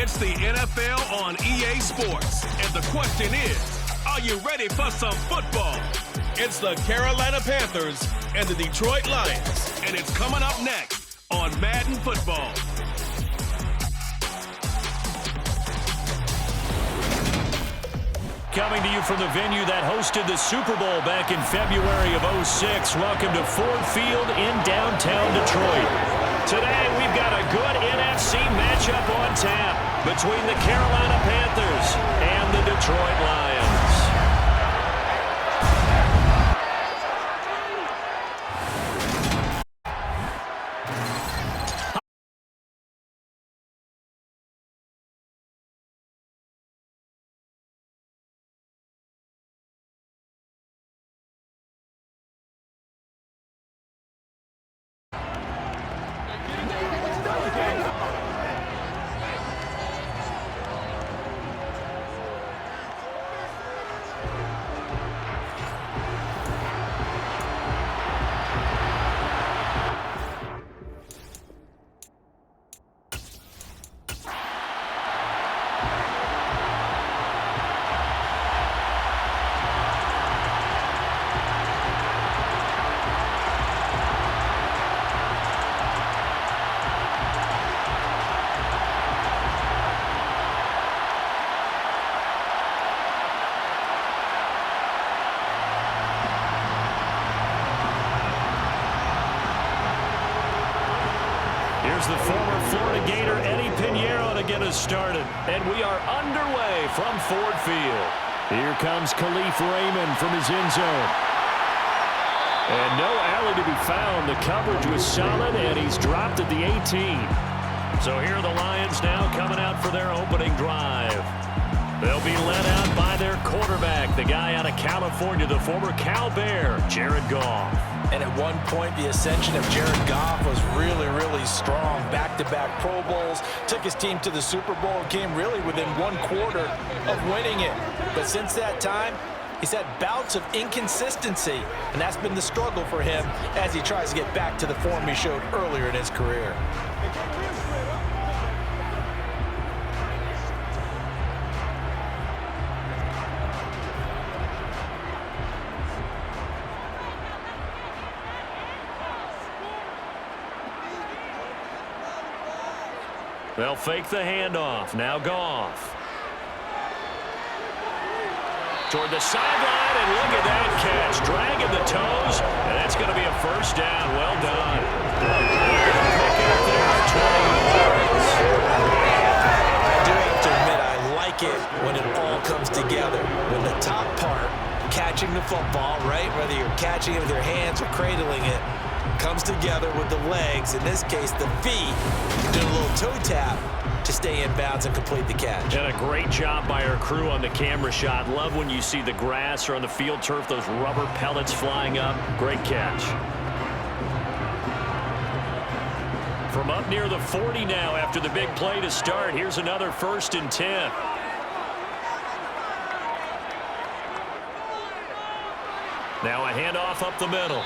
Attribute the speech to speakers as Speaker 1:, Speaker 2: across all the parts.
Speaker 1: It's the NFL on EA Sports. And the question is, are you ready for some football? It's the Carolina Panthers and the Detroit Lions. And it's coming up next on Madden Football.
Speaker 2: Coming to you from the venue that hosted the Super Bowl back in February of '06. Welcome to Ford Field in downtown Detroit. Today, we've got a good NFC matchup on tap between the Carolina Panthers and the Detroit Lions. Here's the former Florida Gator Eddie Pinheiro to get us started. And we are underway from Ford Field. Here comes Khalif Raymond from his end zone. And no alley to be found. The coverage was solid, and he's dropped at the 18. So here are the Lions now coming out for their opening drive. They'll be led out by their quarterback, the guy out of California, the former Cal Bear, Jared Goff.
Speaker 3: And at one point, the ascension of Jared Goff was really, really strong. Back-to-back Pro Bowls, took his team to the Super Bowl, and came really within one quarter of winning it. But since that time, he's had bouts of inconsistency, and that's been the struggle for him as he tries to get back to the form he showed earlier in his career.
Speaker 2: They'll fake the handoff. Now Goff. Toward the sideline, and look at that catch. Dragging the toes, and that's going to be a first down. Well done. Pick up there at 20 yards.
Speaker 3: I do have to admit, I like it when it all comes together. When the top part, catching the football, right, whether you're catching it with your hands or cradling it, comes together with the legs, in this case the feet, doing a little toe tap to stay in bounds and complete the catch.
Speaker 2: And a great job by our crew on the camera shot. Love when you see the grass or on the field turf, those rubber pellets flying up. Great catch. From up near the 40 now after the big play to start, here's another 1st and 10. Now a handoff up the middle.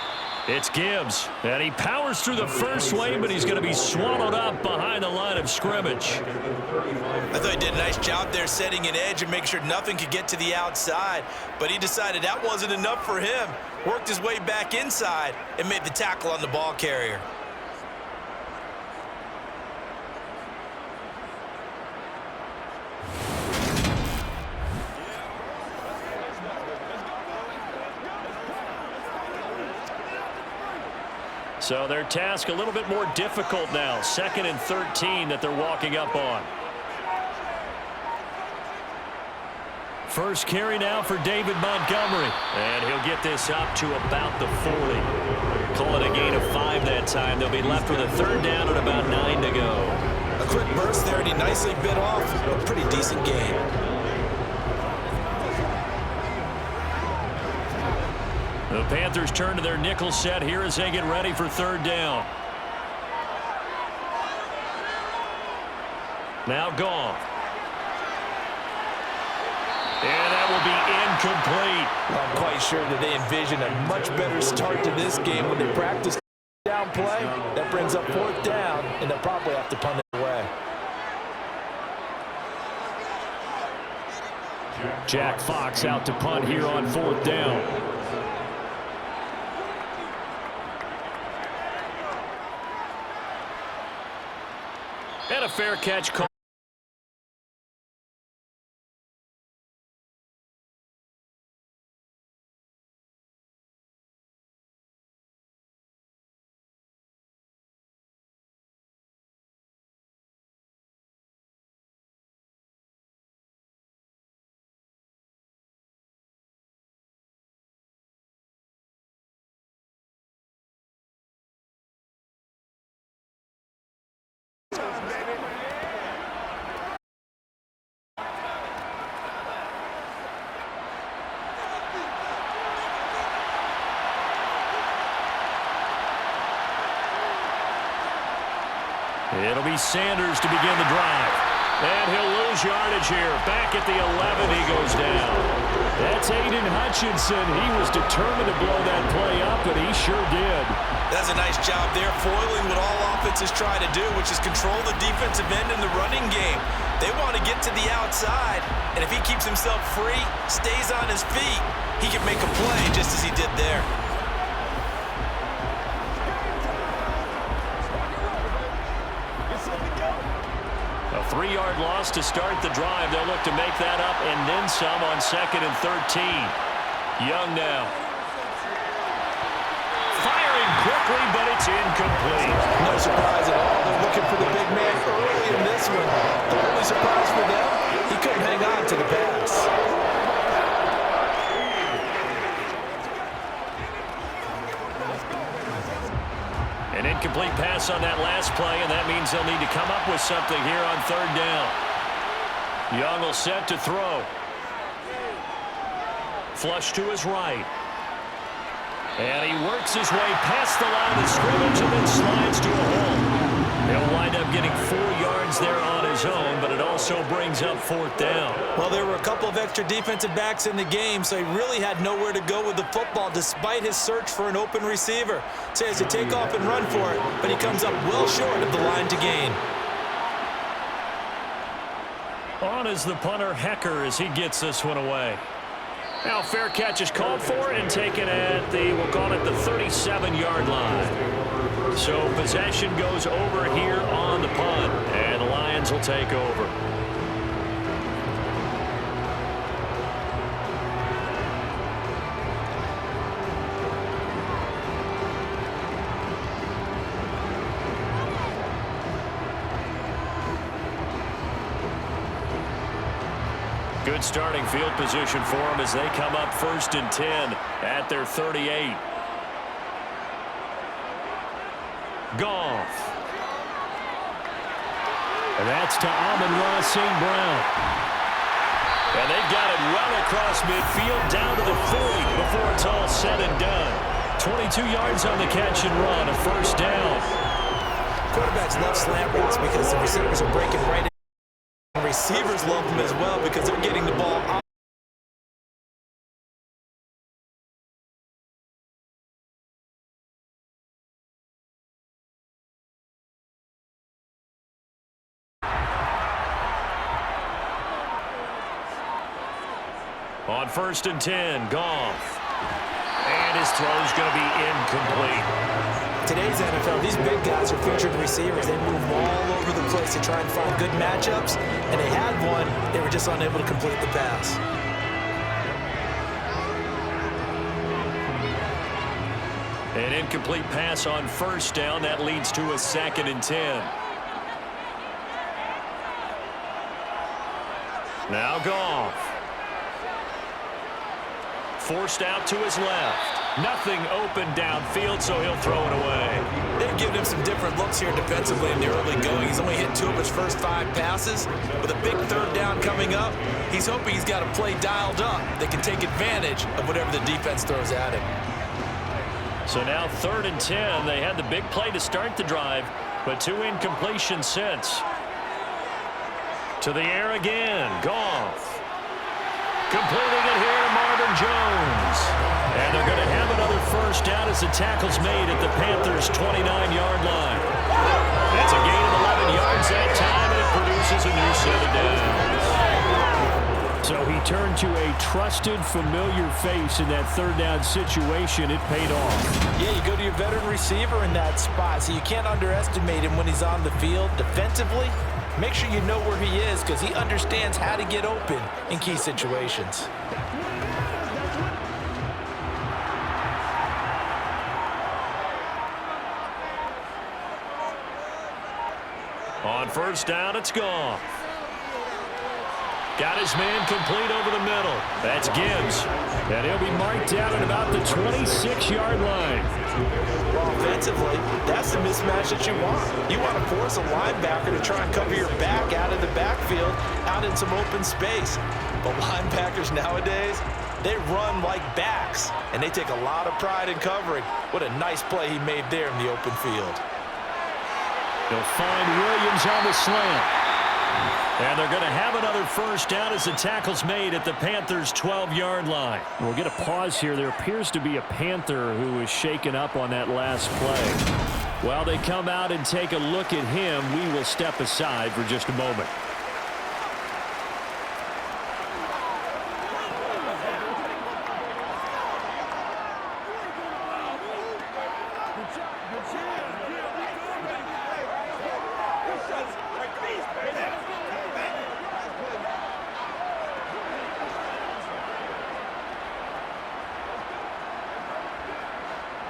Speaker 2: It's Gibbs, and he powers through the first lane, but he's going to be swallowed up behind the line of scrimmage.
Speaker 3: I thought he did a nice job there setting an edge and making sure nothing could get to the outside, but he decided that wasn't enough for him. Worked his way back inside and made the tackle on the ball carrier.
Speaker 2: So their task a little bit more difficult now. 2nd and 13 that they're walking up on. First carry now for David Montgomery. And he'll get this up to about the 40. Call it a gain of 5 that time. They'll be left with a 3rd down and about 9 to go.
Speaker 3: A quick burst there, and he nicely bit off a pretty decent gain.
Speaker 2: The Panthers turn to their nickel set here as they get ready for 3rd down. Now Goff. And that will be incomplete.
Speaker 3: I'm quite sure that they envision a much better start to this game when they practice down play. That brings up 4th down, and they'll probably have to punt it away.
Speaker 2: Jack Fox out to punt here on 4th down. And a fair catch call. It'll be Sanders to begin the drive. And he'll lose yardage here. Back at the 11, he goes down. That's Aiden Hutchinson. He was determined to blow that play up, and he sure did.
Speaker 3: That's a nice job there, foiling what all offenses try to do, which is control the defensive end in the running game. They want to get to the outside, and if he keeps himself free, stays on his feet, he can make a play just as he did there.
Speaker 2: A 3-yard loss to start the drive. They'll look to make that up and then some on 2nd and 13. Young now. Firing quickly, but it's incomplete.
Speaker 3: No surprise at all. They're looking for the big man early in this one. The only surprise for them, he couldn't hang on to the pass.
Speaker 2: An incomplete pass on that last play, and that means they'll need to come up with something here on 3rd down. Young will set to throw. Flush to his right. And he works his way past the line of scrimmage and then slides to a hole. He'll wind up getting 4 yards there on his own, but it also brings up 4th down.
Speaker 3: Well, there were a couple of extra defensive backs in the game, so he really had nowhere to go with the football despite his search for an open receiver. So he has to take off and run for it, but he comes up well short of the line to gain.
Speaker 2: On is the punter, Hecker, as he gets this one away. Now fair catch is called for and taken at the, we'll call it the 37-yard line. So possession goes over here on the punt, and the Lions will take over. Good starting field position for them as they come up 1st and 10 at their 38. Goff. And that's to Amon-Ra St. Brown. And they've got it well across midfield down to the 40 before it's all said and done. 22 yards on the catch and run, a 1st down.
Speaker 3: Quarterbacks love slant routes because the receivers are breaking right in. Receivers love them as well because they're getting the ball out. On 1st and 10, Goff. And his throw's going to be incomplete. Today's NFL, these big guys are featured receivers. They move all over the place to try and find good matchups, and they had one. They were just unable to complete the pass.
Speaker 2: An incomplete pass on 1st down. That leads to a 2nd and 10. Now Goff. Forced out to his left. Nothing open downfield, so he'll throw it away.
Speaker 3: They've given him some different looks here defensively in the early going. He's only hit 2 of his first 5 passes. With a big 3rd down coming up, he's hoping he's got a play dialed up that can take advantage of whatever the defense throws at him.
Speaker 2: So now 3rd and 10. They had the big play to start the drive, but 2 incompletions since. To the air again. Goff. Completing it here to Marvin Jones. And they're going to have another 1st down as the tackle's made at the Panthers' 29-yard line. That's a gain of 11 yards that time, and it produces a new set of downs. So So he turned to a trusted, familiar face in that third down situation. It paid off.
Speaker 3: Yeah, you go to your veteran receiver in that spot, so you can't underestimate him when he's on the field. Defensively, make sure you know where he is because he understands how to get open in key situations.
Speaker 2: On first down, it's gone. Got his man complete over the middle. That's Gibbs. And he'll be marked down at about the 26-yard line.
Speaker 3: Well, offensively, that's the mismatch that you want. You want to force a linebacker to try and cover your back out of the backfield, out in some open space. But linebackers nowadays, they run like backs, and they take a lot of pride in covering. What a nice play he made there in the open field.
Speaker 2: They'll find Williams on the slant. And they're going to have another first down as the tackle's made at the Panthers' 12-yard line. We'll get a pause here. There appears to be a Panther who was shaken up on that last play. While they come out and take a look at him, we will step aside for just a moment.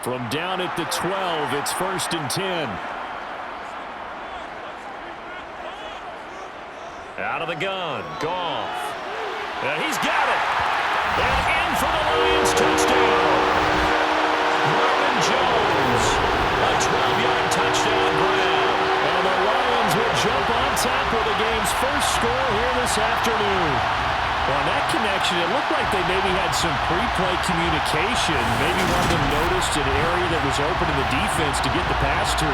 Speaker 2: From down at the 12, it's 1st and 10. Out of the gun, Goff. And he's got it. And in for the Lions touchdown. Marvin Jones, a 12-yard touchdown grab. And the Lions will jump on top with the game's first score here this afternoon. Well, on that connection, it looked like they maybe had some pre-play communication. Maybe one of them noticed an area that was open in the defense to get the pass to.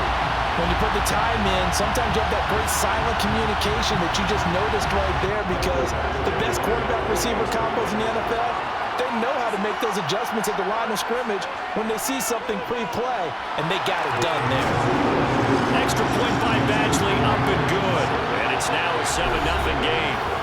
Speaker 3: When you put the time in, sometimes you have that great silent communication that you just noticed right there because the best quarterback-receiver combos in the NFL, they know how to make those adjustments at the line of scrimmage when they see something pre-play, and they got it done there.
Speaker 2: Extra point by Badgley, up and good. And it's now a 7-0 game.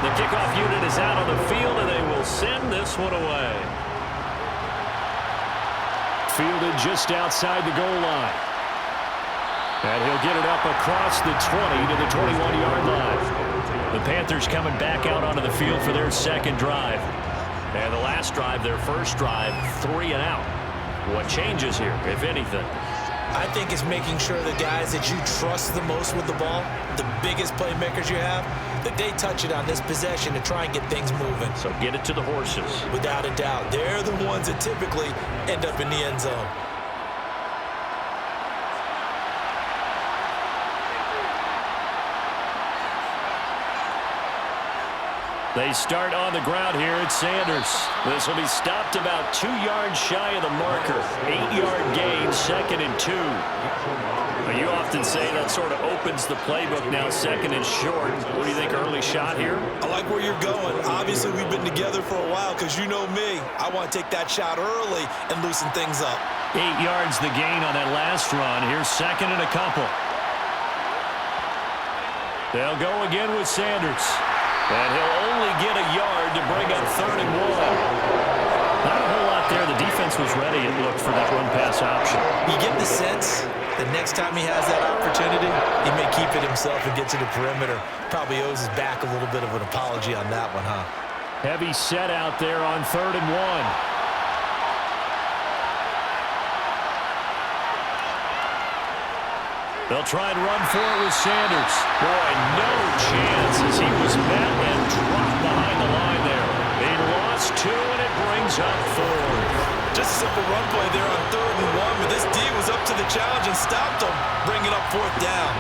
Speaker 2: The kickoff unit is out on the field, and they will send this one away. Fielded just outside the goal line. And he'll get it up across the 20 to the 21-yard line. The Panthers coming back out onto the field for their second drive. And the last drive, their first drive, 3 and out. What changes here, if anything?
Speaker 3: I think it's making sure the guys that you trust the most with the ball, the biggest playmakers you have, that they touch it on this possession to try and get things moving.
Speaker 2: So get it to the horses.
Speaker 3: Without a doubt. They're the ones that typically end up in the end zone.
Speaker 2: They start on the ground here at Sanders. This will be stopped about 2 yards shy of the marker. 8-yard gain, 2nd and 2. You often say that sort of opens the playbook now, 2nd and short. What do you think, early shot here?
Speaker 3: I like where you're going. Obviously, we've been together for a while because you know me. I want to take that shot early and loosen things up.
Speaker 2: 8 yards the gain on that last run. Here's 2nd and a couple. They'll go again with Sanders. And he'll only get a yard to bring up 3rd and 1. Not a whole lot there. The defense was ready, it looked, for that run-pass option.
Speaker 3: You get the sense that next time he has that opportunity, he may keep it himself and get to the perimeter. Probably owes his back a little bit of an apology on that one, huh?
Speaker 2: Heavy set out there on 3rd and 1. They'll try and run for it with Sanders. Boy, no chance as he was met and dropped behind the line there. He lost 2, and it brings up 4.
Speaker 3: Just a simple run play there on 3rd and 1, but this D was up to the challenge and stopped him, bringing up 4th down.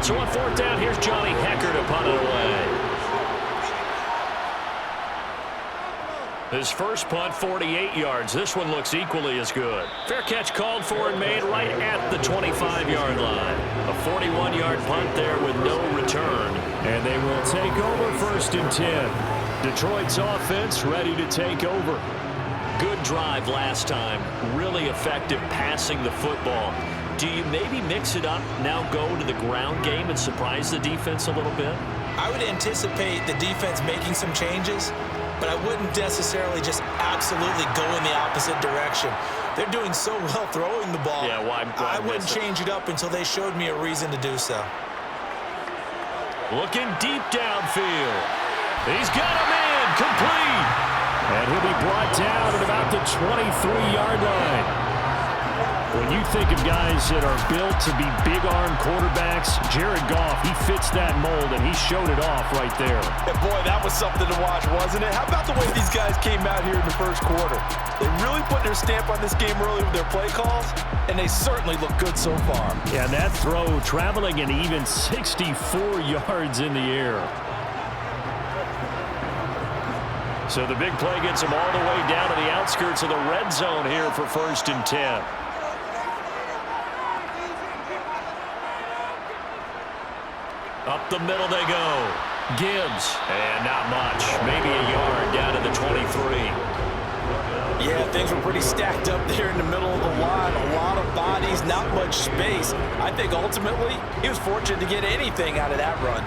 Speaker 2: So on fourth down, here's Johnny Hecker to punt it away. His first punt, 48 yards. This one looks equally as good. Fair catch called for and made right at the 25-yard line. A 41-yard punt there with no return. And they will take over first and 10. Detroit's offense ready to take over. Good drive last time. Really effective passing the football. Do you maybe mix it up, now go to the ground game and surprise the defense a little bit?
Speaker 3: I would anticipate the defense making some changes, but I wouldn't necessarily just absolutely go in the opposite direction. They're doing so well throwing the ball.
Speaker 2: Yeah, why
Speaker 3: I wouldn't change it up until they showed me a reason to do so.
Speaker 2: Looking deep downfield. He's got a man complete. And he'll be brought down at about the 23-yard line. When you think of guys that are built to be big-arm quarterbacks, Jared Goff, he fits that mold, and he showed it off right there.
Speaker 3: And boy, that was something to watch, wasn't it? How about the way these guys came out here in the first quarter? They really put their stamp on this game early with their play calls, and they certainly look good so far.
Speaker 2: Yeah, and that throw traveling an even 64 yards in the air. So the big play gets him all the way down to the outskirts of the red zone here for first and 10. Up the middle they go. Gibbs. And not much. Maybe a yard down to the 23.
Speaker 3: Yeah, things were pretty stacked up there in the middle of the line. A lot of bodies, not much space. I think ultimately he was fortunate to get anything out of that run.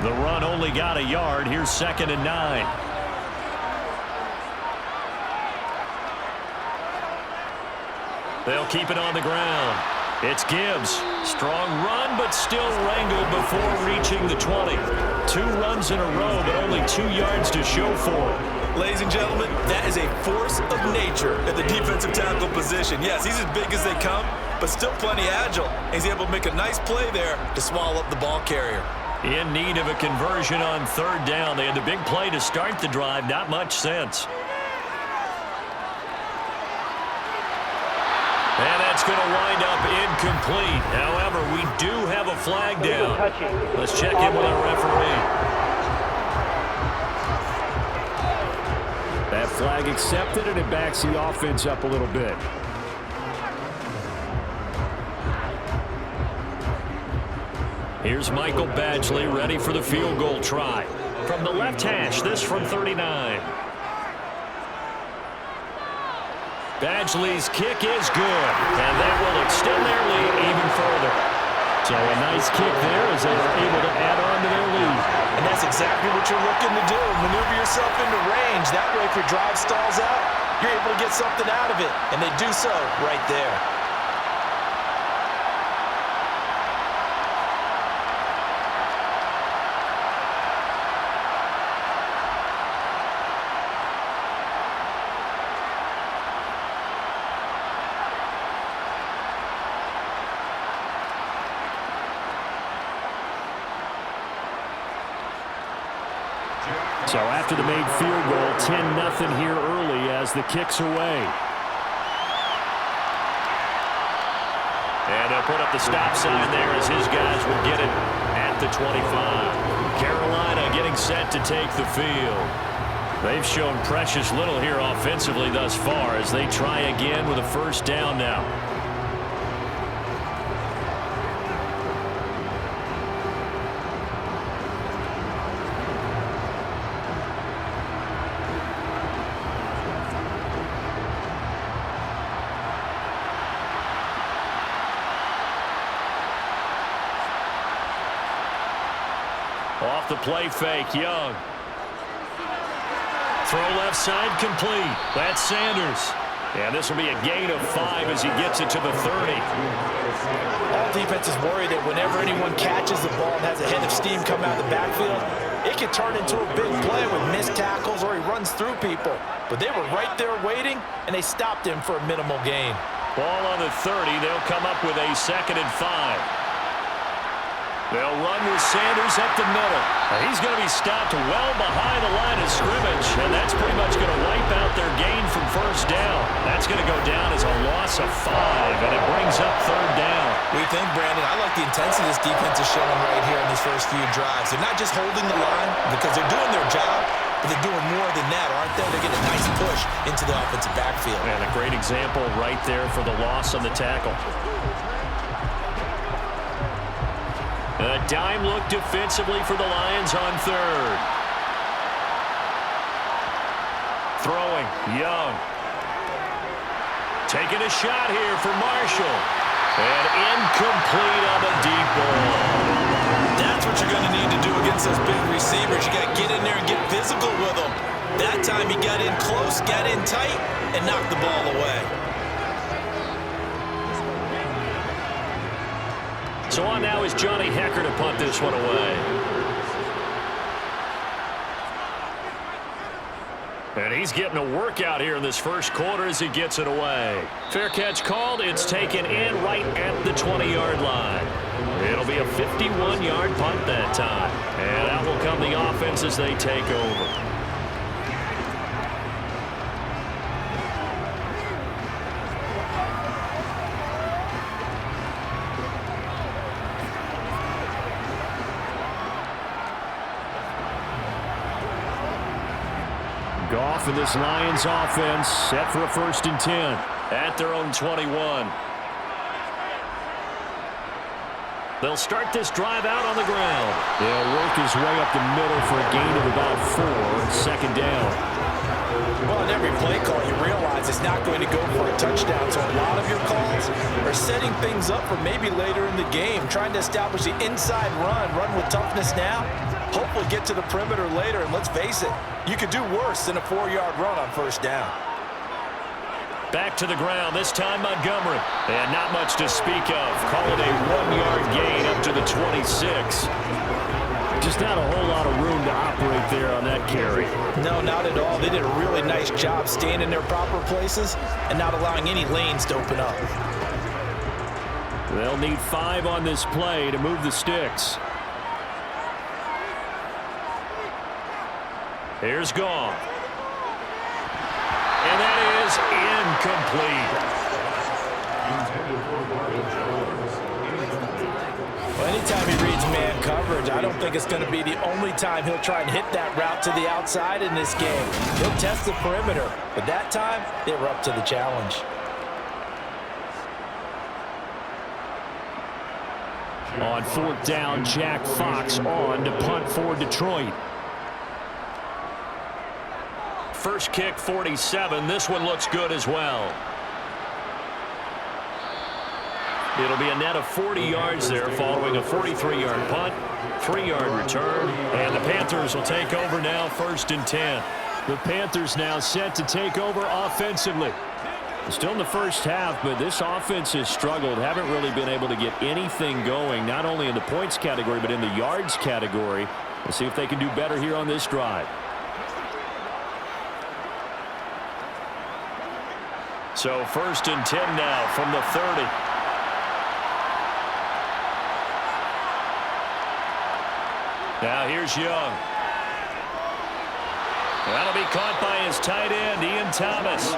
Speaker 2: The run only got a yard. Here's second and 9. They'll keep it on the ground. It's Gibbs. Strong run, but still wrangled before reaching the 20. 2 runs in a row, but only 2 yards to show for it.
Speaker 3: Ladies and gentlemen, that is a force of nature at the defensive tackle position. Yes, he's as big as they come, but still plenty agile. He's able to make a nice play there to swallow up the ball carrier.
Speaker 2: In need of a conversion on third down. They had the big play to start the drive. Not much sense. And that's going to wind up incomplete. However, we do have a flag down. Let's check in with our referee. That flag accepted, and it backs the offense up a little bit. Here's Michael Badgley ready for the field goal try. From the left hash, this from 39. Badgley's kick is good, and that will extend their lead even further. So a nice kick there as they are able to add on to their lead.
Speaker 3: And that's exactly what you're looking to do. Maneuver yourself into range. That way, if your drive stalls out, you're able to get something out of it. And they do so right there.
Speaker 2: So after the made field goal, 10-0 here early as the kick's away. And they'll put up the stop sign there as his guys will get it at the 25. Carolina getting set to take the field. They've shown precious little here offensively thus far as they try again with a first down now. Off the play fake, Young. Throw left side complete. That's Sanders. And this will be a gain of 5 as he gets it to the 30.
Speaker 3: All defenses worry that whenever anyone catches the ball and has a head of steam come out of the backfield, it can turn into a big play with missed tackles or he runs through people. But they were right there waiting, and they stopped him for a minimal gain.
Speaker 2: Ball on the 30. They'll come up with a 2nd and 5. They'll run with Sanders up the middle. He's going to be stopped well behind the line of scrimmage, and that's pretty much going to wipe out their gain from first down. That's going to go down as a loss of 5, and it brings up third down.
Speaker 3: We think the intensity this defense is showing right here in these first few drives. They're not just holding the line because they're doing their job, but they're doing more than that, aren't they? They're getting a nice push into the offensive backfield.
Speaker 2: And a great example right there for the loss on the tackle. A dime look defensively for the Lions on third. Throwing, Young. Taking a shot here for Marshall. And incomplete on the deep ball.
Speaker 3: That's what you're going to need to do against those big receivers. You got to get in there and get physical with them. That time he got in close, got in tight, and knocked the ball away.
Speaker 2: So on now is Johnny Hecker to punt this one away. And he's getting a workout here in this first quarter as he gets it away. Fair catch called. It's taken in right at the 20-yard line. It'll be a 51-yard punt that time. And out will come the offense as they take over. Goff and this Lions offense set for a 1st and 10 at their own 21. They'll start this drive out on the ground. They'll work his way up the middle for a gain of about 4, 2nd down.
Speaker 3: Well, in every play call, you realize it's not going to go for a touchdown, so a lot of your calls are setting things up for maybe later in the game, trying to establish the inside run with toughness now. Hopefully get to the perimeter later, and let's face it, you could do worse than a 4-yard run on 1st down.
Speaker 2: Back to the ground, this time Montgomery. And not much to speak of. Call it a 1-yard gain up to the 26. Just not a whole lot of room to operate there on that carry.
Speaker 3: No, not at all. They did a really nice job staying in their proper places and not allowing any lanes to open up.
Speaker 2: They'll need 5 on this play to move the sticks. Here's Goff. And that is incomplete.
Speaker 3: Well, anytime he reads man coverage, I don't think it's going to be the only time he'll try and hit that route to the outside in this game. He'll test the perimeter, but that time they were up to the challenge.
Speaker 2: On 4th down, Jack Fox on to punt for Detroit. First kick, 47. This one looks good as well. It'll be a net of 40 yards there following a 43-yard punt, 3-yard return, and the Panthers will take over now 1st and 10. The Panthers now set to take over offensively. Still in the first half, but this offense has struggled. Haven't really been able to get anything going, not only in the points category, but in the yards category. We'll see if they can do better here on this drive. So 1st and 10 now from the 30. Now here's Young. That'll be caught by his tight end, Ian Thomas.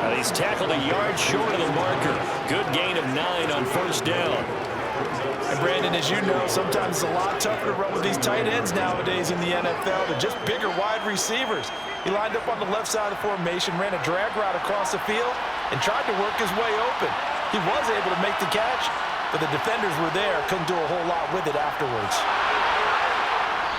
Speaker 2: And he's tackled a yard short of the marker. Good gain of 9 on 1st down.
Speaker 3: And Brandon, as you know, sometimes it's a lot tougher to run with these tight ends nowadays in the NFL. They're just bigger wide receivers. He lined up on the left side of the formation, ran a drag route across the field, and tried to work his way open. He was able to make the catch, but the defenders were there, couldn't do a whole lot with it afterwards.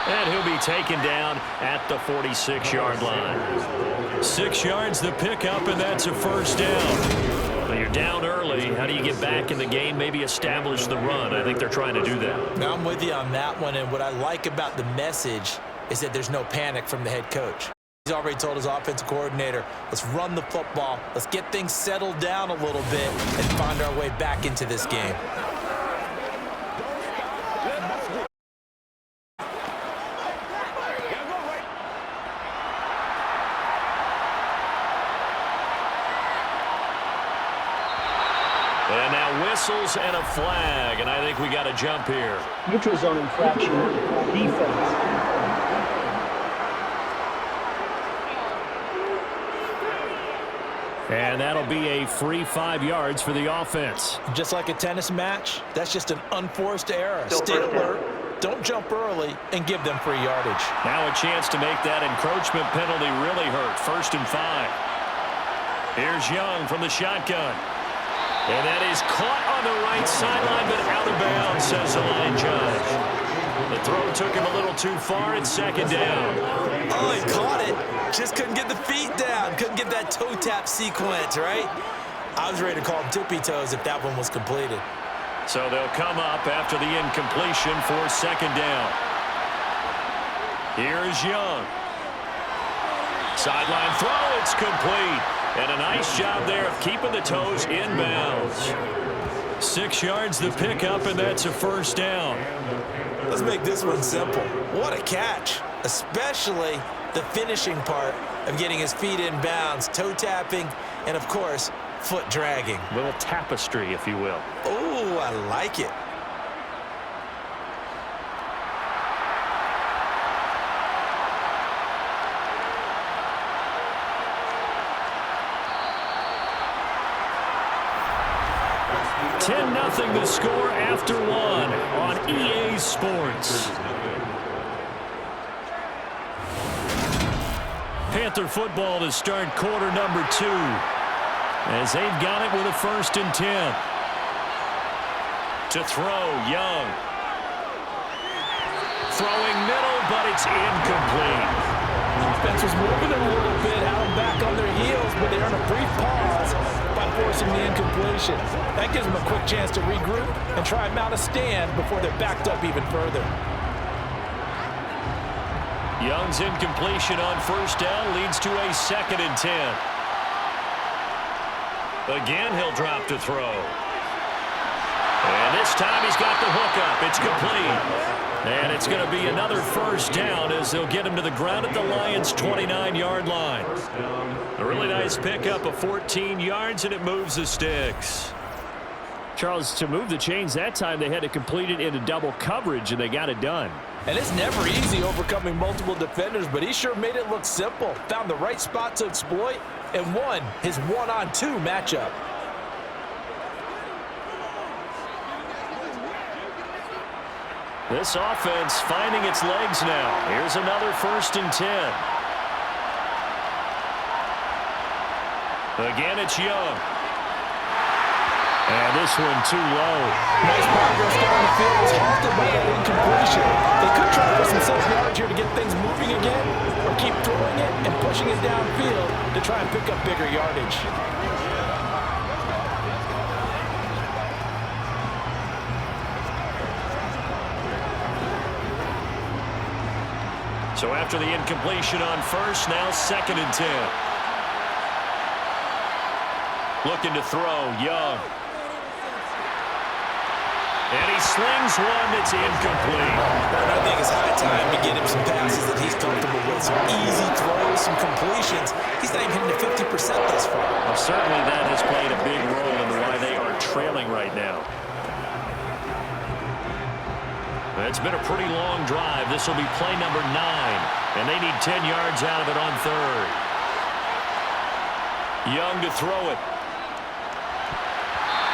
Speaker 2: And he'll be taken down at the 46-yard line. 6 yards the pickup, and that's a 1st down. When you're down early, how do you get back in the game, maybe establish the run? I think they're trying to do that.
Speaker 3: Now, I'm with you on that one, and what I like about the message is that there's no panic from the head coach. He's already told his offensive coordinator, let's run the football, let's get things settled down a little bit, and find our way back into this game.
Speaker 2: And now whistles and a flag, and I think we got a jump here.
Speaker 4: Neutral zone infraction, defense.
Speaker 2: And that'll be a free 5 yards for the offense.
Speaker 3: Just like a tennis match, that's just an unforced error. Stay alert, don't jump early, and give them free yardage.
Speaker 2: Now a chance to make that encroachment penalty really hurt. 1st and 5. Here's Young from the shotgun. And that is caught on the right sideline, but out of bounds, says the line judge. The throw took him a little too far. It's 2nd down.
Speaker 3: Oh, he caught it. Just couldn't get the feet down. Couldn't get that toe tap sequence, right? I was ready to call him tippy toes if that one was completed.
Speaker 2: So they'll come up after the incompletion for 2nd down. Here's Young. Sideline throw. It's complete. And a nice job there of keeping the toes inbounds. 6 yards the pickup, and that's a 1st down.
Speaker 3: Let's make this one simple. What a catch, especially the finishing part of getting his feet in bounds, toe tapping, and of course, foot dragging.
Speaker 2: Little tapestry, if you will.
Speaker 3: Oh, I like it.
Speaker 2: Nothing the score after 1 on EA Sports. Panther football to start quarter number 2 as they've got it with a 1st and 10. To throw, Young. Throwing middle, but it's incomplete.
Speaker 3: Defense was moving a little bit, had them back on their heels, but they earned a brief pause by forcing the incompletion. That gives them a quick chance to regroup and try and mount a stand before they're backed up even further.
Speaker 2: Young's incompletion on 1st down leads to a 2nd and 10. Again, he'll drop to throw. And this time he's got the hook up. It's complete. And it's going to be another 1st down as they'll get him to the ground at the Lions' 29-yard line. A really nice pickup of 14 yards, and it moves the sticks. Charles, to move the chains that time, they had to complete it into double coverage, and they got it done.
Speaker 3: And it's never easy overcoming multiple defenders, but he sure made it look simple. Found the right spot to exploit and won his 1-on-2 matchup.
Speaker 2: This offense finding its legs now. Here's another 1st and 10. Again, it's Young. And this one too low.
Speaker 3: Nice progress down the field was halted by that incompletion. They could try for some self-yardage here to get things moving again, or keep throwing it and pushing it downfield to try and pick up bigger yardage.
Speaker 2: So after the incompletion on 1st, now 2nd and 10. Looking to throw, Young. And he slings one that's incomplete.
Speaker 3: And I think it's high time to get him some passes that he's comfortable with. Some easy throws, some completions. He's not even hitting the 50% thus far.
Speaker 2: Well, certainly that has played a big role in why they are trailing right now. It's been a pretty long drive. This will be play number 9, and they need 10 yards out of it on 3rd. Young to throw it.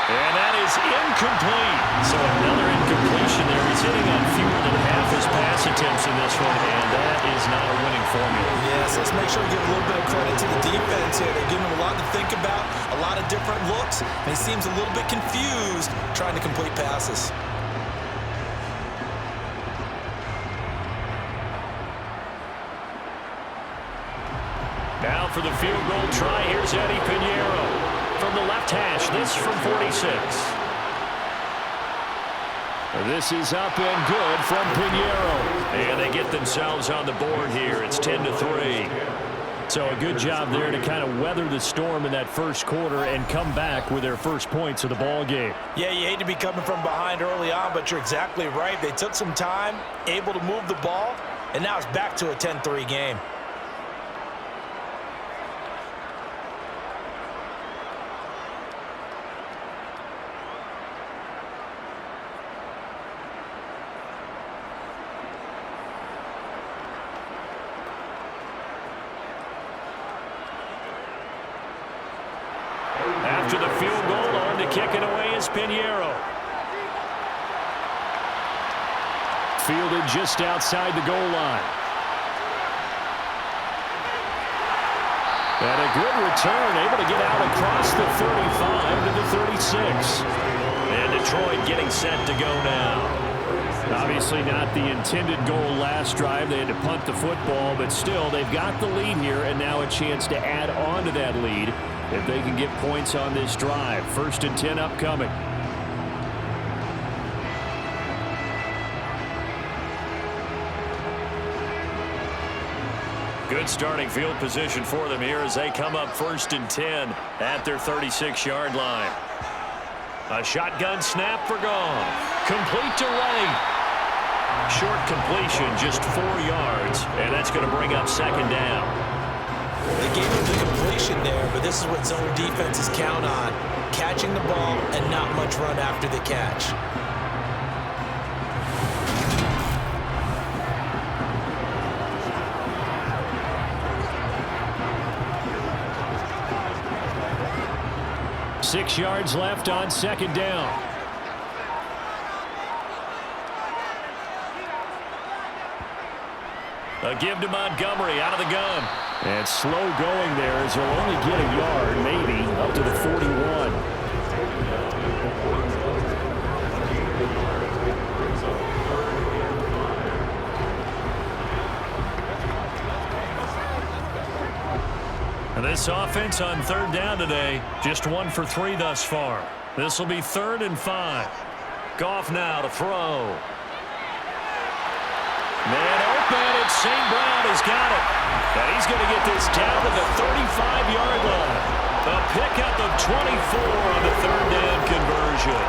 Speaker 2: And that is incomplete. So another incompletion there. He's hitting on fewer than half his pass attempts in this one, and that is not a winning formula.
Speaker 3: Yes, let's make sure we give a little bit of credit to the defense here. They're giving him a lot to think about, a lot of different looks, and he seems a little bit confused trying to complete passes.
Speaker 2: Now for the field goal try, here's Eddie Pinheiro. From the left hash, this from 46. This is up and good from Pinheiro. And they get themselves on the board here. It's 10-3. So a good job there to kind of weather the storm in that first quarter and come back with their first points of the ball game.
Speaker 3: Yeah, you hate to be coming from behind early on, but you're exactly right. They took some time, able to move the ball, and now it's back to a 10-3 game.
Speaker 2: after the field goal. On to kick it away is Pinheiro. Fielded just outside the goal line. And a good return, able to get out across the 35 to the 36. And Detroit getting set to go now. Obviously not the intended goal last drive. They had to punt the football, but still, they've got the lead here, and now a chance to add on to that lead if they can get points on this drive. 1st and 10 upcoming. Good starting field position for them here as they come up 1st and 10 at their 36-yard line. A shotgun snap for Goff. Complete to Wright. Short completion, just 4 yards, and that's going to bring up 2nd down.
Speaker 3: They gave him the completion there, but this is what zone defenses count on. Catching the ball and not much run after the catch.
Speaker 2: Six yards left on 2nd down. A give to Montgomery out of the gun. And slow going there as he'll only get a yard, maybe, up to the 41. And this offense on 3rd down today, just 1 for 3 thus far. This will be 3rd and 5. Goff now to throw. Man open, it's St. Brown has got it. And he's going to get this down to the 35-yard line. A pickup of 24 on the 3rd down conversion.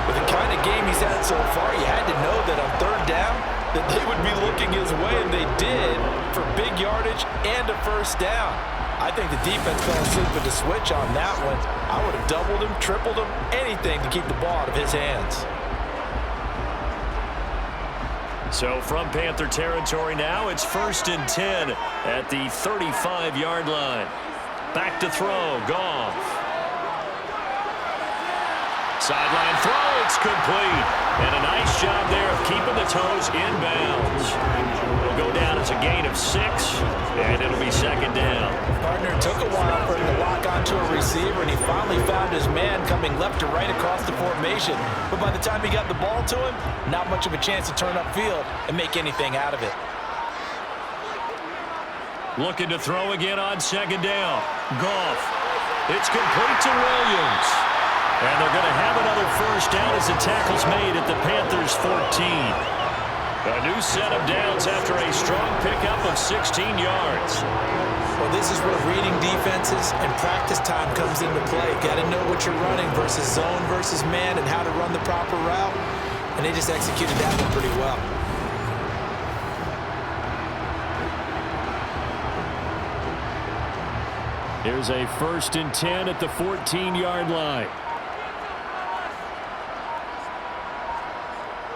Speaker 3: With the kind of game he's had so far, you had to know that on 3rd down that they would be looking his way, and they did, for big yardage and a 1st down. I think the defense fell asleep with the switch on that one. I would have doubled him, tripled him, anything to keep the ball out of his hands.
Speaker 2: So from Panther territory now, it's 1st and 10 at the 35-yard line. Back to throw, Goff. Sideline throw, it's complete. And a nice job there of keeping the toes in bounds. It'll go down as a gain of 6, and it'll be 2nd down.
Speaker 3: Partner, took a while for him to lock onto a receiver, and he finally found his man coming left to right across the formation. But by the time he got the ball to him, not much of a chance to turn upfield and make anything out of it.
Speaker 2: Looking to throw again on 2nd down. Goff. It's complete to Williams. And they're going to have another 1st down as the tackle's made at the Panthers' 14. A new set of downs after a strong pickup of 16 yards.
Speaker 3: Well, this is where reading defenses and practice time comes into play. Got to know what you're running versus zone versus man and how to run the proper route. And they just executed that one pretty well.
Speaker 2: Here's a 1st and 10 at the 14-yard line.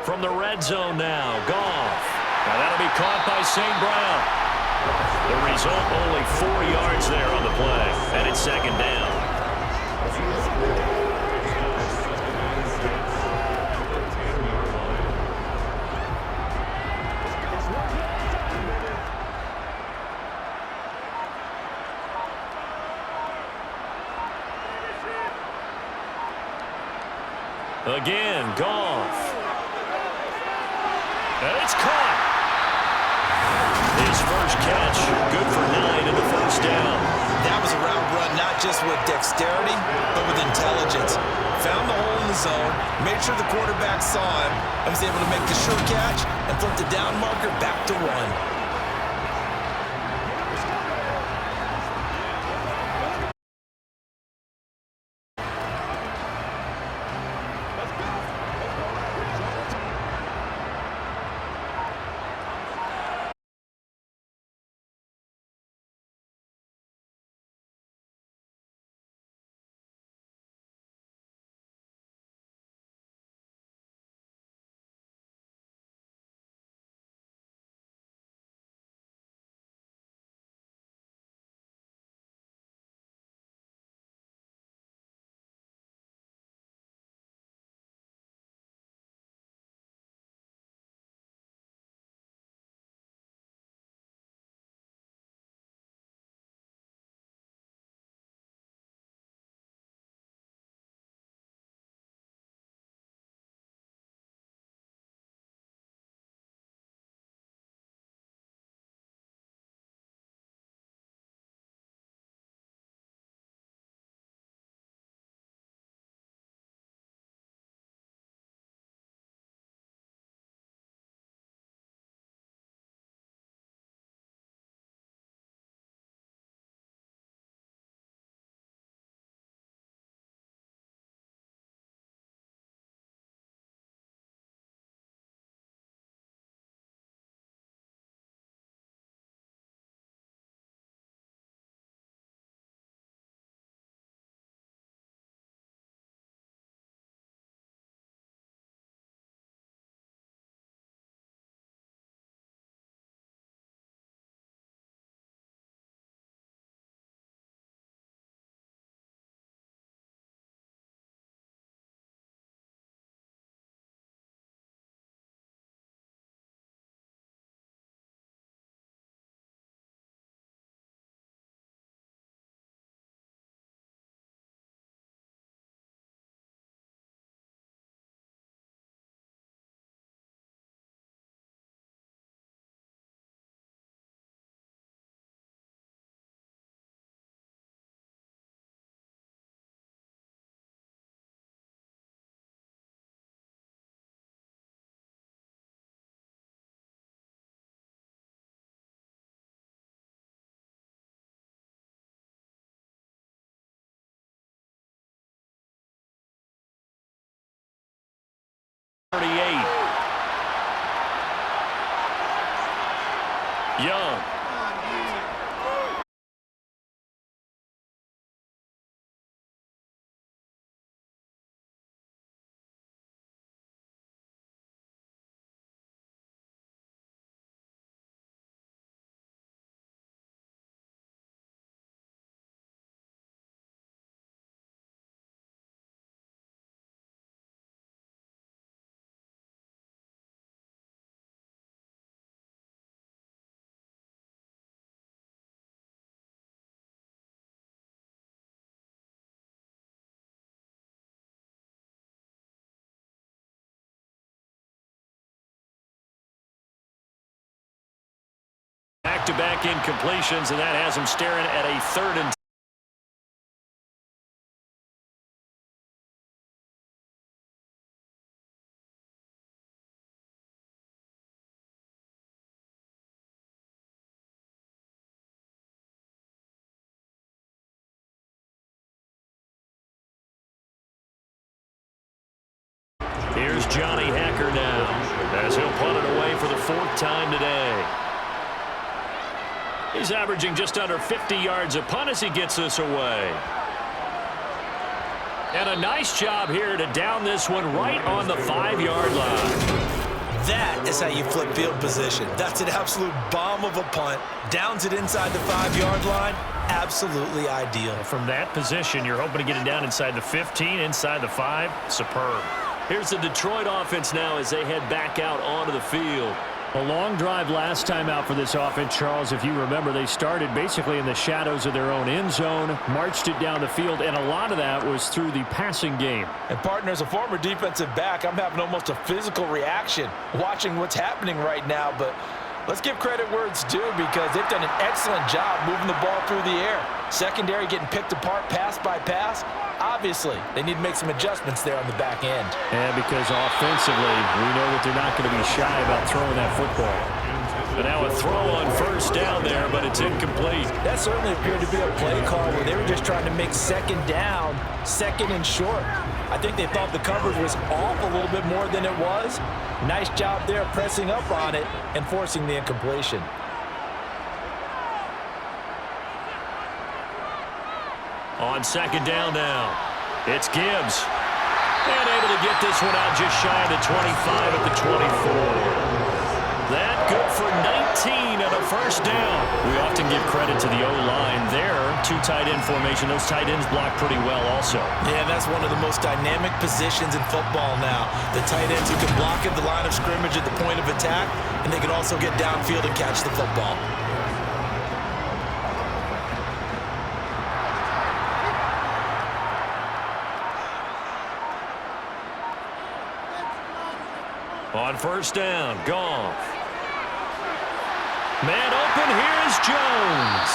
Speaker 2: From the red zone now, Goff. Now that'll be caught by St. Brown. The result, only 4 yards there on the play, and it's 2nd down. Again, Goff. And it's caught. His first catch, good for 9 in the 1st down.
Speaker 3: That was a route run not just with dexterity, but with intelligence. Found the hole in the zone, made sure the quarterback saw him, and was able to make the sure catch and flip the down marker back to 1.
Speaker 2: 38. Young. Back-to-back incompletions, and that has him staring at a 3rd and 10. Here's Johnny Hacker now, as he'll punt it away for the 4th time today. He's averaging just under 50 yards a punt as he gets this away. And a nice job here to down this one right on the 5-yard line.
Speaker 3: That is how you flip field position. That's an absolute bomb of a punt. Downs it inside the 5-yard line. Absolutely ideal.
Speaker 2: From that position, you're hoping to get it down inside the 15, inside the 5. Superb. Here's the Detroit offense now as they head back out onto the field. A long drive last time out for this offense, Charles. If you remember, they started basically in the shadows of their own end zone, marched it down the field, and a lot of that was through the passing game.
Speaker 3: And partner, as a former defensive back, I'm having almost a physical reaction watching what's happening right now. But let's give credit where it's due, because they've done an excellent job moving the ball through the air. Secondary getting picked apart pass by pass. Obviously, they need to make some adjustments there on the back end.
Speaker 2: And because offensively, we know that they're not going to be shy about throwing that football. But now a throw on 1st down there, but it's incomplete.
Speaker 3: That certainly appeared to be a play call where they were just trying to make 2nd down, 2nd and short. I think they thought the coverage was off a little bit more than it was. Nice job there pressing up on it and forcing the incompletion.
Speaker 2: On 2nd down now, it's Gibbs. And able to get this one out just shy of the 25 at the 24. That good for 19 and a 1st down. We often give credit to the O-line there. 2 tight end formation. Those tight ends block pretty well also.
Speaker 3: Yeah, that's one of the most dynamic positions in football now. The tight ends who can block at the line of scrimmage at the point of attack, and they can also get downfield and catch the football.
Speaker 2: On 1st down, Goff. Man open, here's Jones.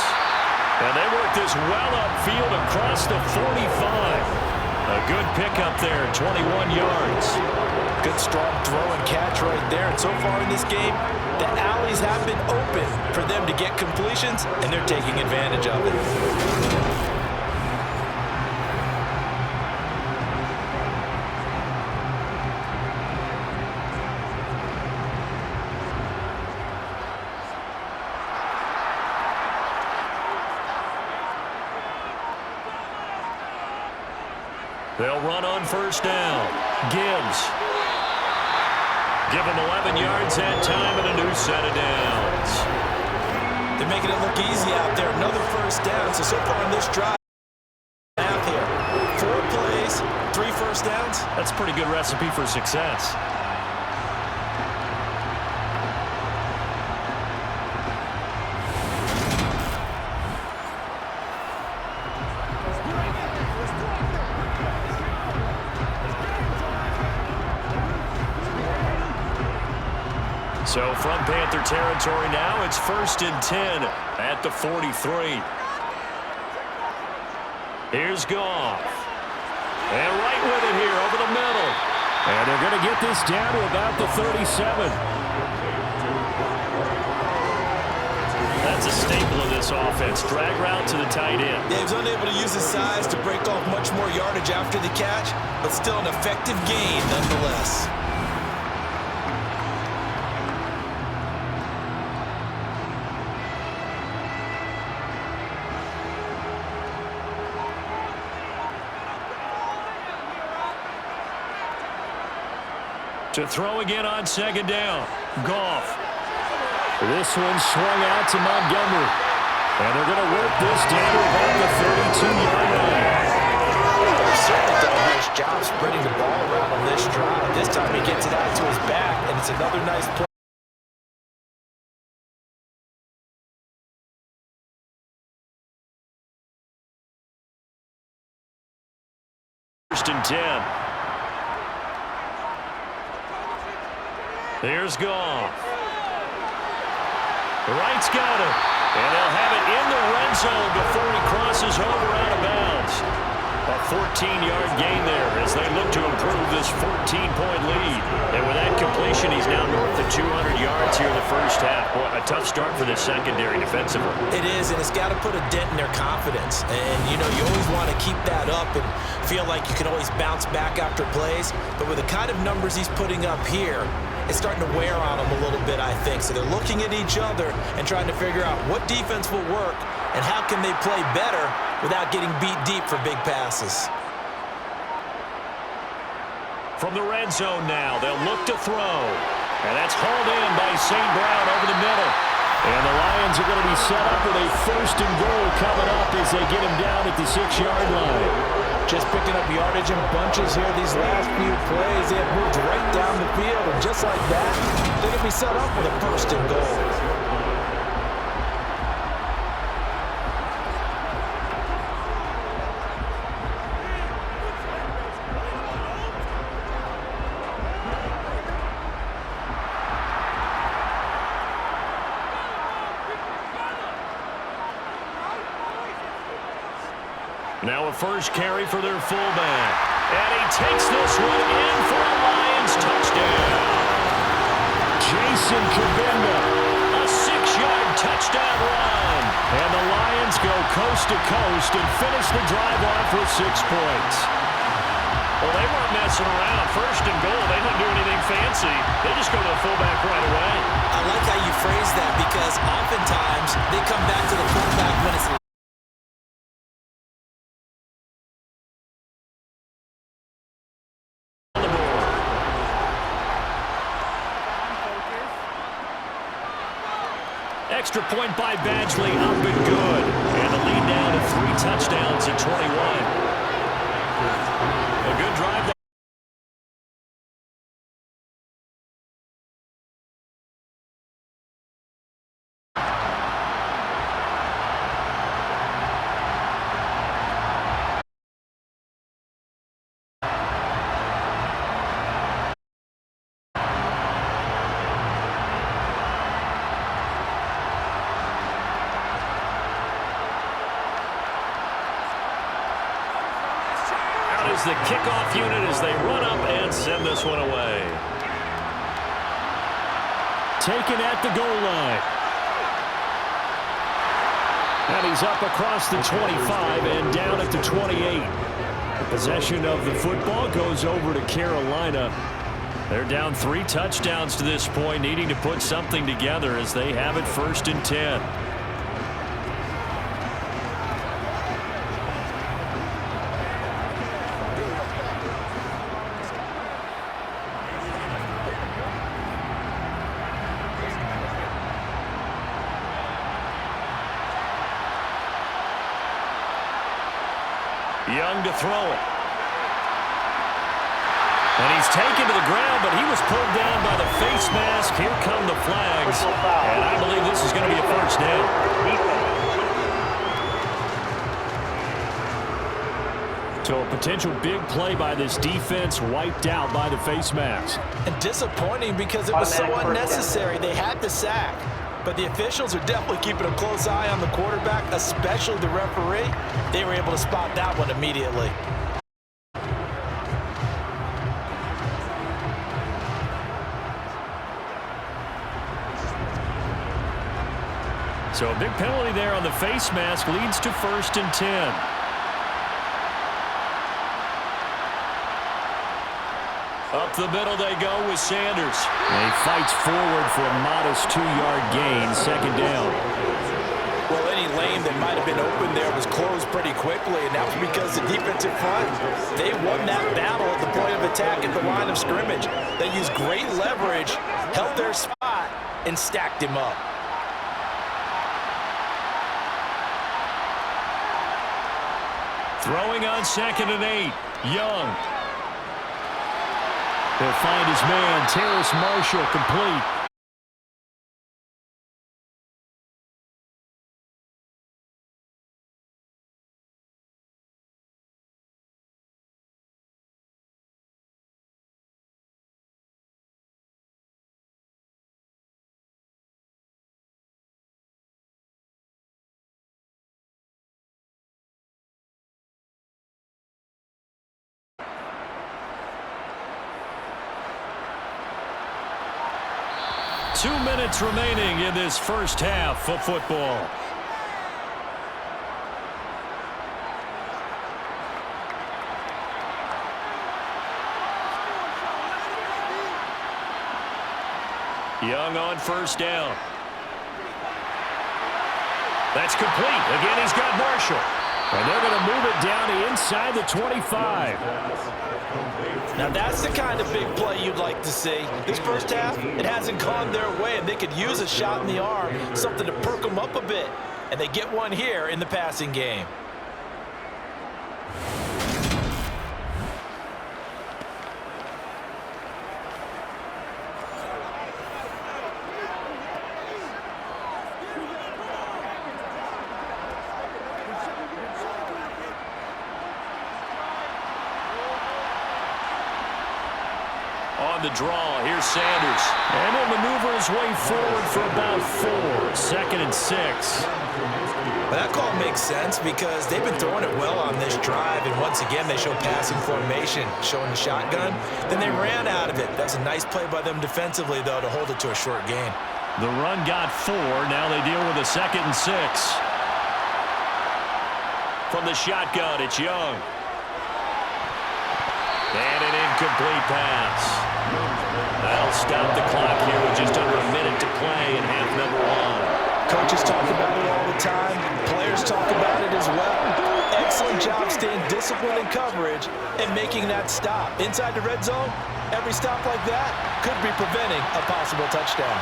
Speaker 2: And they work this well upfield across the 45. A good pickup there, 21 yards.
Speaker 3: Good strong throw and catch right there. And so far in this game, the alleys have been open for them to get completions, and they're taking advantage of it.
Speaker 2: They'll run on 1st down. Gibbs. Give him 11 yards that time and a new set of downs.
Speaker 3: They're making it look easy out there. Another 1st down. So far in this drive, here, 4 plays, 3 1st downs.
Speaker 2: That's a pretty good recipe for success. So from Panther territory now, it's 1st and 10 at the 43. Here's Goff. And right with it here over the middle. And they're going to get this down to about the 37. That's a staple of this offense. Drag route to the tight end.
Speaker 3: Yeah, he was unable to use his size to break off much more yardage after the catch, but still an effective gain nonetheless.
Speaker 2: To throw again on second down. Goff. This one swung out to Montgomery. And they're going to work this down about the 32-yard line.
Speaker 3: He's certainly done a nice job spreading the ball around on this drive. This time he gets it out to his back, and it's another nice play.
Speaker 2: First and 10. Here's Goff. Wright's got it. And they'll have it in the red zone before he crosses over out of bounds. A 14-yard gain there as they look to improve this 14-point lead. And with that completion, he's now north of 200 yards here in the first half. Boy, a tough start for this secondary defensively.
Speaker 3: It is, and it's got to put a dent in their confidence. And, you know, you always want to keep that up and feel like you can always bounce back after plays. But with the kind of numbers he's putting up here, it's starting to wear on them a little bit, I think. So they're looking at each other and trying to figure out what defense will work and how can they play better without getting beat deep for big passes.
Speaker 2: From the red zone now, they'll look to throw. And that's hauled in by St. Brown over the middle. And the Lions are going to be set up with a first and goal coming up as they get him down at the 6-yard line.
Speaker 3: Just picking up yardage in bunches here these last few plays. They have moved right down the field, and just like that, they're going to be set up with a first and goal.
Speaker 2: Now a first carry for their fullback. And he takes this one in for a Lions touchdown. Jason Kabinda, a 6-yard touchdown run. And the Lions go coast to coast and finish the drive off with 6 points. Well, they weren't messing around. First and goal, they didn't do anything fancy. They just go to the fullback right away.
Speaker 3: I like how you phrase that because oftentimes they come back to the fullback when it's
Speaker 2: extra point by Badgley, up and good. And the lead down to 3 touchdowns at 21. A good drive there. The kickoff unit as they run up and send this one away. Taken at the goal line. And he's up across the 25 and down at the 28. The possession of the football goes over to Carolina. They're down 3 touchdowns to this point, needing to put something together as they have it first and 10. Young to throw it. And he's taken to the ground, but he was pulled down by the face mask. Here come the flags. And I believe this is going to be a first down. So a potential big play by this defense wiped out by the face mask.
Speaker 3: And disappointing because it was so unnecessary. They had the sack. But the officials are definitely keeping a close eye on the quarterback, especially the referee. They were able to spot that one immediately.
Speaker 2: So a big penalty there on the face mask leads to first and 10. Up the middle they go with Sanders. And he fights forward for a modest 2-yard gain, second down.
Speaker 3: Well, any lane that might have been open there was closed pretty quickly, and that was because the defensive front, they won that battle at the point of attack at the line of scrimmage. They used great leverage, held their spot, and stacked him up.
Speaker 2: Throwing on 2nd and 8. Young. He'll find his man, Terrace Marshall, complete. Two minutes remaining in this first half of football. Young on first down. That's complete. Again, he's got Marshall. And they're going to move it down inside the 25.
Speaker 3: Now that's the kind of big play you'd like to see. This first half, it hasn't gone their way, and they could use a shot in the arm, something to perk them up a bit. And they get one here in the passing game.
Speaker 2: On the draw, here's Sanders. And he'll maneuver his way forward for about 4. 2nd and 6.
Speaker 3: Well, that call makes sense because they've been throwing it well on this drive, and once again they show passing formation, showing the shotgun. Then they ran out of it. That's a nice play by them defensively, though, to hold it to a short gain.
Speaker 2: The run got 4. Now they deal with a 2nd and 6. From the shotgun, it's Young. And an incomplete pass. That'll stop the clock here with just under a minute to play in half number 1.
Speaker 3: Coaches talk about it all the time. Players talk about it as well. Excellent job staying disciplined in coverage and making that stop. Inside the red zone, every stop like that could be preventing a possible touchdown.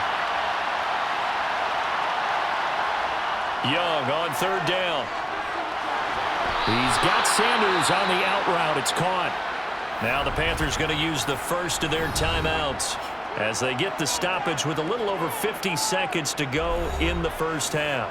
Speaker 2: Young on 3rd down. He's got Sanders on the out route. It's caught. Now the Panthers going to use the first of their timeouts as they get the stoppage with a little over 50 seconds to go in the first half.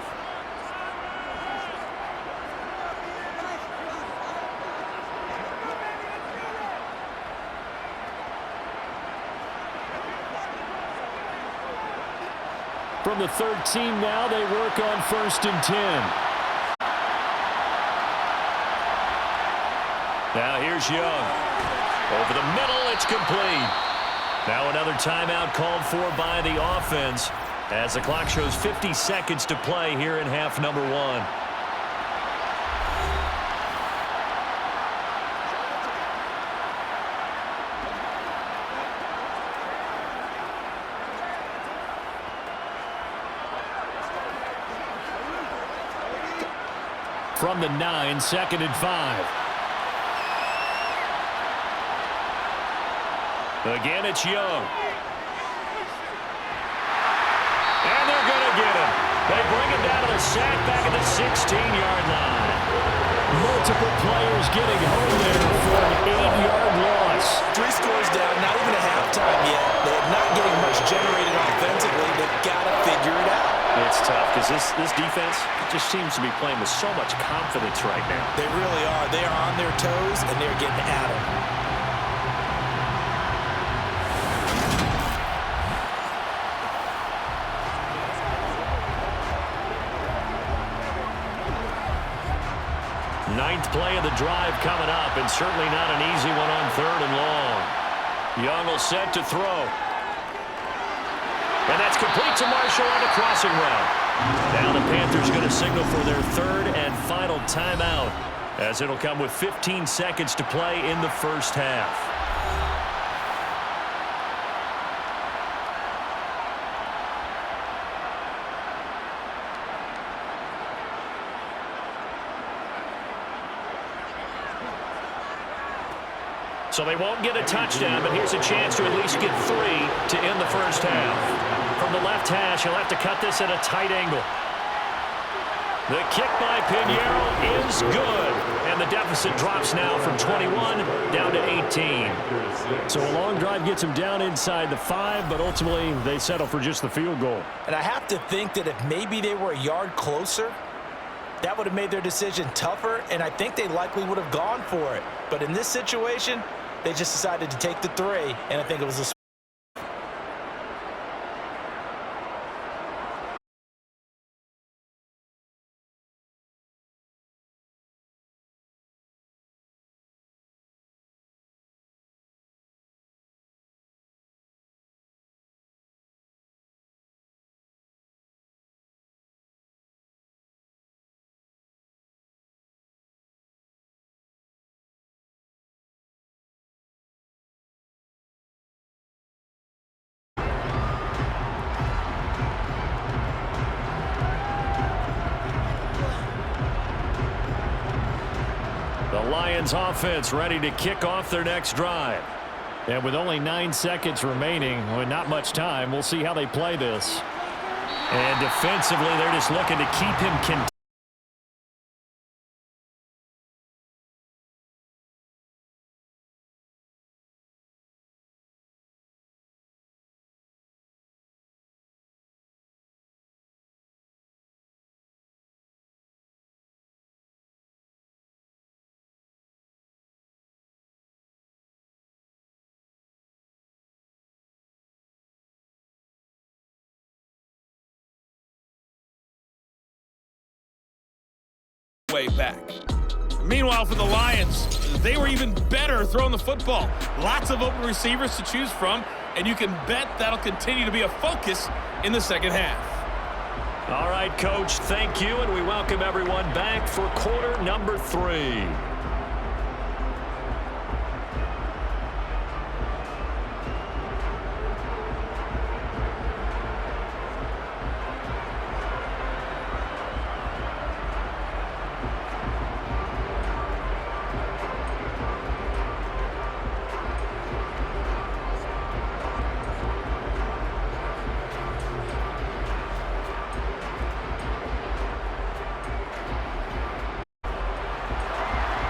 Speaker 2: From the 13 now, they work on 1st and 10. Now here's Young. Over the middle, it's complete. Now another timeout called for by the offense as the clock shows 50 seconds to play here in half number 1. From the 9, 2nd and 5. Again, it's Young. And they're going to get him. They bring him down to the sack back at the 16-yard line. Multiple players getting home there for an 8-yard loss.
Speaker 3: 3 scores down, not even a halftime yet. They're not getting much generated offensively. They've got to figure it out.
Speaker 2: It's tough because this defense just seems to be playing with so much confidence right now.
Speaker 3: They really are. They are on their toes, and they're getting at them.
Speaker 2: Ninth play of the drive coming up, and certainly not an easy one on 3rd and long. Young will set to throw. And that's complete to Marshall on the crossing route. Now the Panthers going to signal for their 3rd and final timeout, as it'll come with 15 seconds to play in the first half. So they won't get a touchdown, but here's a chance to at least get 3 to end the first half. From the left hash, he'll have to cut this at a tight angle. The kick by Pinheiro is good. And the deficit drops now from 21 down to 18.
Speaker 5: So a long drive gets him down inside the 5, but ultimately they settle for just the field goal.
Speaker 3: And I have to think that if maybe they were a yard closer, that would have made their decision tougher, and I think they likely would have gone for it. But in this situation, they just decided to take the 3, and I think it was a
Speaker 5: The Lions offense ready to kick off their next drive. And with only 9 seconds remaining, with not much time, we'll see how they play this. And defensively, they're just looking to keep him contained.
Speaker 6: Way back. Meanwhile, for the Lions, they were even better throwing the football. Lots of open receivers to choose from, and you can bet that'll continue to be a focus in the second half.
Speaker 2: All right, Coach, thank you, and we welcome everyone back for quarter number 3.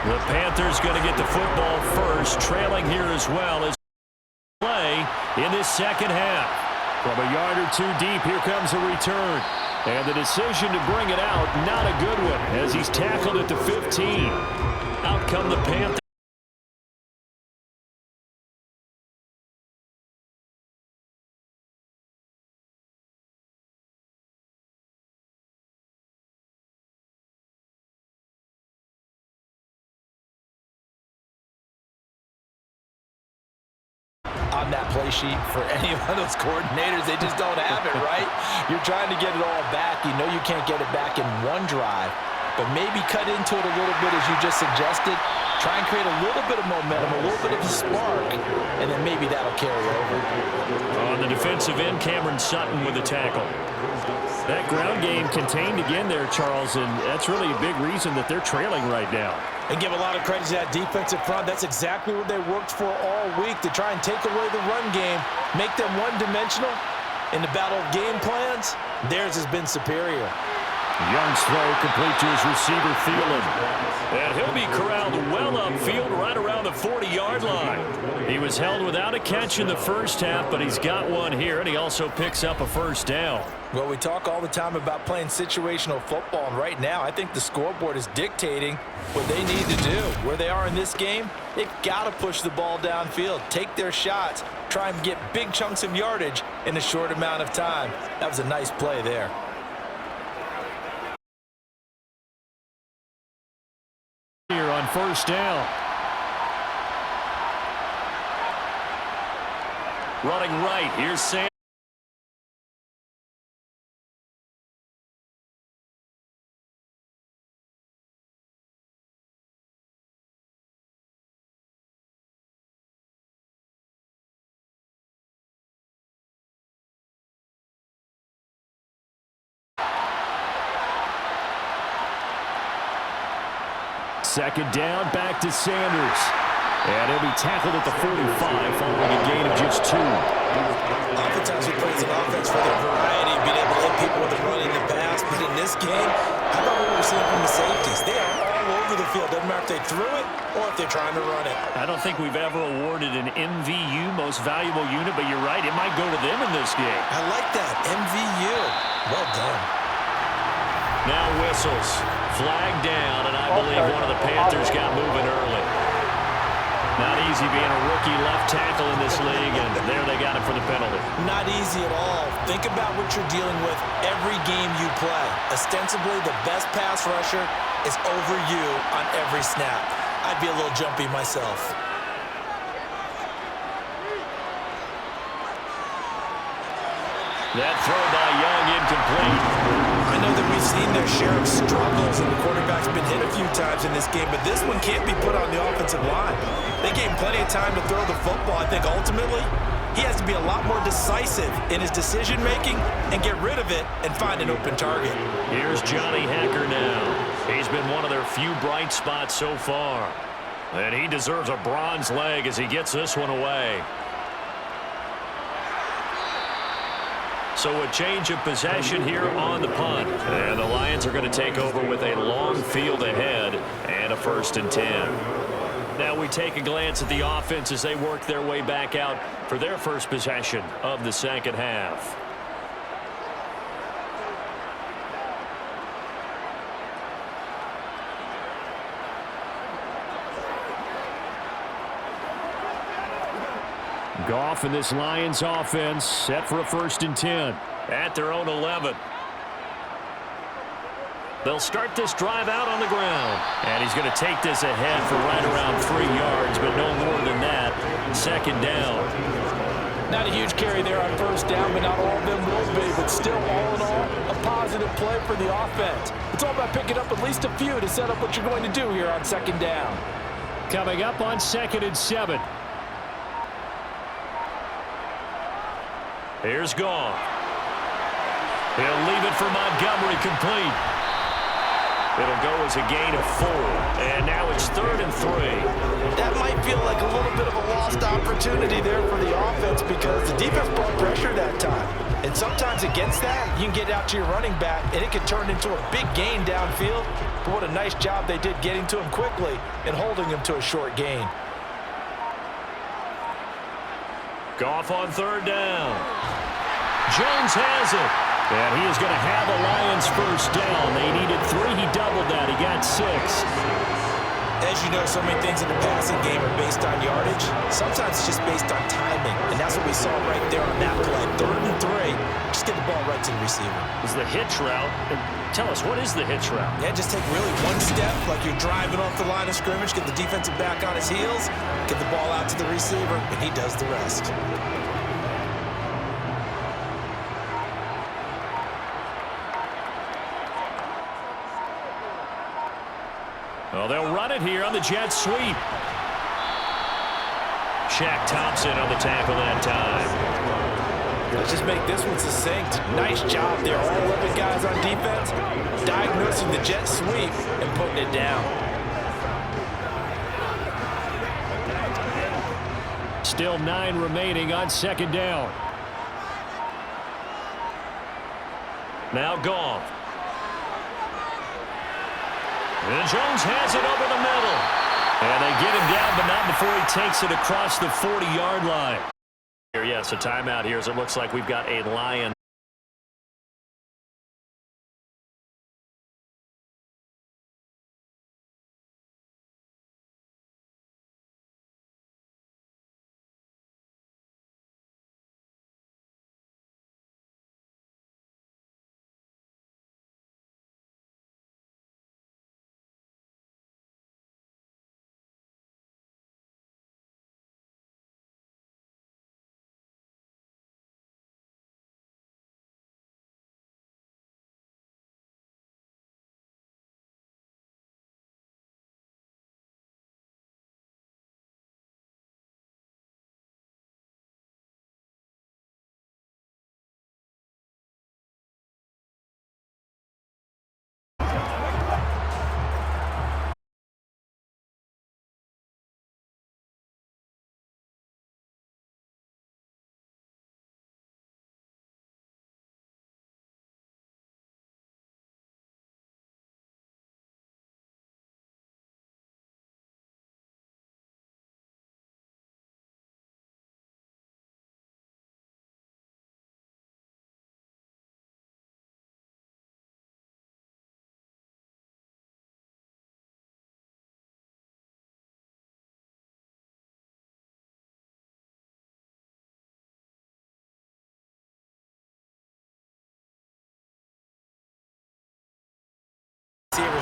Speaker 2: The Panthers going to get the football first, trailing here as well as play in this second half. From a yard or 2 deep, here comes a return. And the decision to bring it out, not a good one, as he's tackled at the 15. Out come the Panthers.
Speaker 3: on that play sheet for any of those coordinators. They just don't have it, right? You're trying to get it all back. You know you can't get it back in one drive, but maybe cut into it a little bit as you just suggested. Try and create a little bit of momentum, a little bit of a spark, and then maybe that'll carry over.
Speaker 2: On the defensive end, Cameron Sutton with the tackle. That ground game contained again there, Charles, and that's really a big reason that they're trailing right now.
Speaker 3: And give a lot of credit to that defensive front. That's exactly what they worked for all week, to try and take away the run game, make them one-dimensional. In the battle of game plans, theirs has been superior.
Speaker 2: Young's throw complete to his receiver, Thielen. And he'll be corralled well upfield right around the 40-yard line. He was held without a catch in the first half, but he's got one here, and he also picks up a first down.
Speaker 3: Well, we talk all the time about playing situational football, and right now I think the scoreboard is dictating what they need to do. Where they are in this game, they've got to push the ball downfield, take their shots, try and get big chunks of yardage in a short amount of time. That was a nice play there.
Speaker 2: Here on first down. Running right, here's Sam.
Speaker 5: Second down, back to Sanders. And he'll be tackled at the 45 following a gain of just 2.
Speaker 3: Oftentimes we praise an offense for their variety, being able to hit people with the run in the pass. But in this game, how about what we're seeing from the safeties? They are all over the field. Doesn't matter if they threw it or if they're trying to run it.
Speaker 5: I don't think we've ever awarded an MVU, most valuable unit, but you're right, it might go to them in this game.
Speaker 3: I like that, MVU. Well done.
Speaker 5: Now whistles. Flag down, and I believe one of the Panthers got moving early. Not easy being a rookie left tackle in this league, and there they got it for the penalty.
Speaker 3: Not easy at all. Think about what you're dealing with every game you play. Ostensibly, the best pass rusher is over you on every snap. I'd be a little jumpy myself.
Speaker 5: That throw by Young incomplete.
Speaker 3: I know that we've seen their share of struggles, and the quarterback's been hit a few times in this game, but this one can't be put on the offensive line. They gave him plenty of time to throw the football. I think ultimately he has to be a lot more decisive in his decision-making and get rid of it and find an open target.
Speaker 5: Here's Johnny Hacker now. He's been one of their few bright spots so far. And he deserves a bronze leg as he gets this one away. So a change of possession here on the punt. And the Lions are going to take over with a long field ahead and a 1st and 10. Now we take a glance at the offense as they work their way back out for their first possession of the second half. Goff and this Lions offense set for a 1st and 10 at their own 11. They'll start this drive out on the ground. And he's going to take this ahead for right around 3 yards, but no more than that. 2nd down.
Speaker 3: Not a huge carry there on 1st down, but not all of them will be. But still, all in all, a positive play for the offense. It's all about picking up at least a few to set up what you're going to do here on 2nd down.
Speaker 5: Coming up on 2nd and 7. Here's Goff. He'll leave it for Montgomery, complete. It'll go as a gain of 4. And now it's 3rd and 3.
Speaker 3: That might feel like a little bit of a lost opportunity there for the offense because the defense brought pressure that time. And sometimes against that, you can get out to your running back, and it can turn into a big gain downfield. But what a nice job they did getting to him quickly and holding him to a short gain.
Speaker 5: Goff on 3rd down. Jones has it. And he is going to have a Lions 1st down. They needed 3. He doubled that. He got 6.
Speaker 3: As you know, so many things in the passing game are based on yardage. Sometimes it's just based on timing. And that's what we saw right there on that play. 3rd and 3. Just get the ball right to the receiver.
Speaker 5: This is the hitch route. And tell us, what is the hitch route?
Speaker 3: Yeah, just take really one step like you're driving off the line of scrimmage, get the defensive back on his heels, get the ball out to the receiver, and he does the rest.
Speaker 5: Well, they'll run it here on the jet sweep. Shaq Thompson on the tackle that time.
Speaker 3: Let's just make this one succinct. Nice job there. All 11 guys on defense diagnosing the jet sweep and putting it down.
Speaker 5: Still 9 remaining on 2nd down. Now Goff. And Jones has it over the middle. And they get him down, but not before he takes it across the 40-yard line. Yes, a timeout here as it looks like we've got a Lion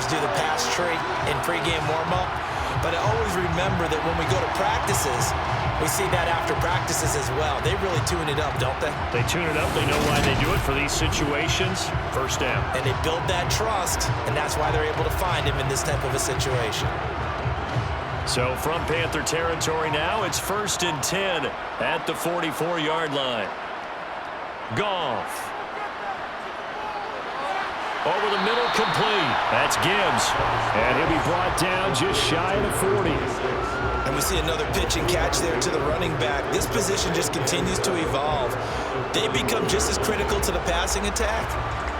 Speaker 3: receivers do the pass tree in pregame warm-up. But I always remember that when we go to practices, we see that after practices as well. They really tune it up, don't they?
Speaker 5: They tune it up. They know why they do it for these situations. First down.
Speaker 3: And they build that trust, and that's why they're able to find him in this type of a situation.
Speaker 5: So from Panther territory now, it's 1st and 10 at the 44-yard line. Goff. Over the middle, complete. That's Gibbs. And he'll be brought down just shy of the 40.
Speaker 3: And we see another pitch and catch there to the running back. This position just continues to evolve. They become just as critical to the passing attack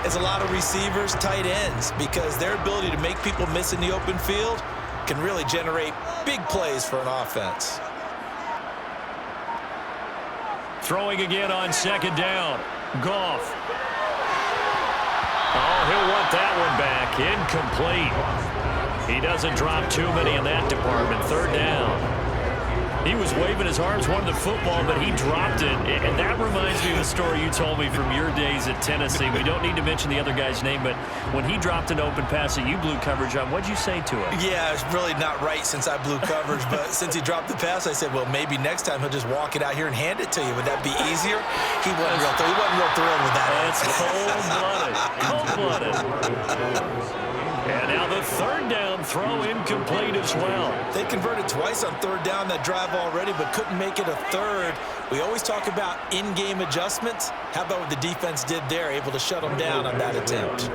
Speaker 3: as a lot of receivers, tight ends, because their ability to make people miss in the open field can really generate big plays for an offense.
Speaker 5: Throwing again on 2nd down. Goff. Oh, he'll want that one back. Incomplete. He doesn't drop too many in that department. 3rd down. He was waving his arms, wanted the football, but he dropped it. And that reminds me of the story you told me from your days at Tennessee. We don't need to mention the other guy's name, but when he dropped an open pass that you blew coverage on, what'd you say to him?
Speaker 3: Yeah, it's really not right since I blew coverage, but since he dropped the pass, I said, well, maybe next time he'll just walk it out here and hand it to you. Would that be easier? He wasn't real thrilled with that.
Speaker 5: That's cold-blooded. Cold-blooded. And now the 3rd down throw incomplete as well.
Speaker 3: They converted twice on 3rd down that drive already, but couldn't make it a 3rd. We always talk about in-game adjustments. How about what the defense did there, able to shut them down on that attempt?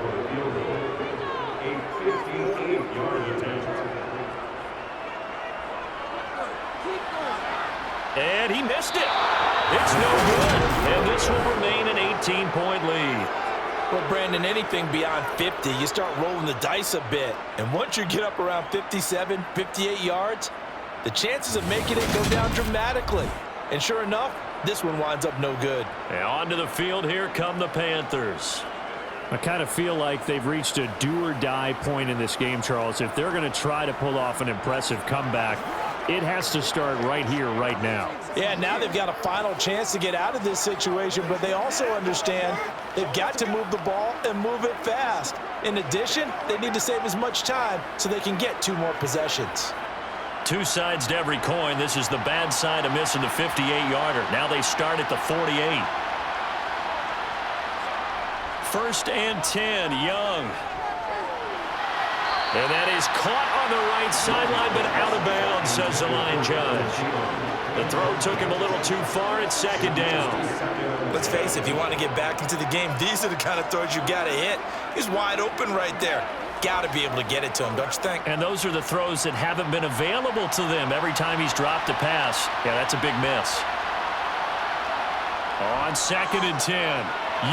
Speaker 5: And he missed it. It's no good. And this will remain an 18-point lead.
Speaker 3: Well, Brandon, anything beyond 50, you start rolling the dice a bit. And once you get up around 57, 58 yards, the chances of making it go down dramatically. And sure enough, this one winds up no good.
Speaker 5: And onto the field, here come the Panthers. I kind of feel like they've reached a do-or-die point in this game, Charles. If they're going to try to pull off an impressive comeback, it has to start right here, right now.
Speaker 3: Yeah, now they've got a final chance to get out of this situation, but they also understand they've got to move the ball and move it fast. In addition, they need to save as much time so they can get 2 more possessions.
Speaker 5: 2 sides to every coin. This is the bad side of missing the 58-yarder. Now they start at the 48. 1st and 10, Young. And that is caught on the right sideline, but out of bounds, says the line judge. The throw took him a little too far. It's 2nd down.
Speaker 3: Let's face it, if you want to get back into the game, these are the kind of throws you got to hit. He's wide open right there. Got to be able to get it to him, don't you think?
Speaker 5: And those are the throws that haven't been available to them every time he's dropped a pass. Yeah, that's a big miss. On 2nd and 10,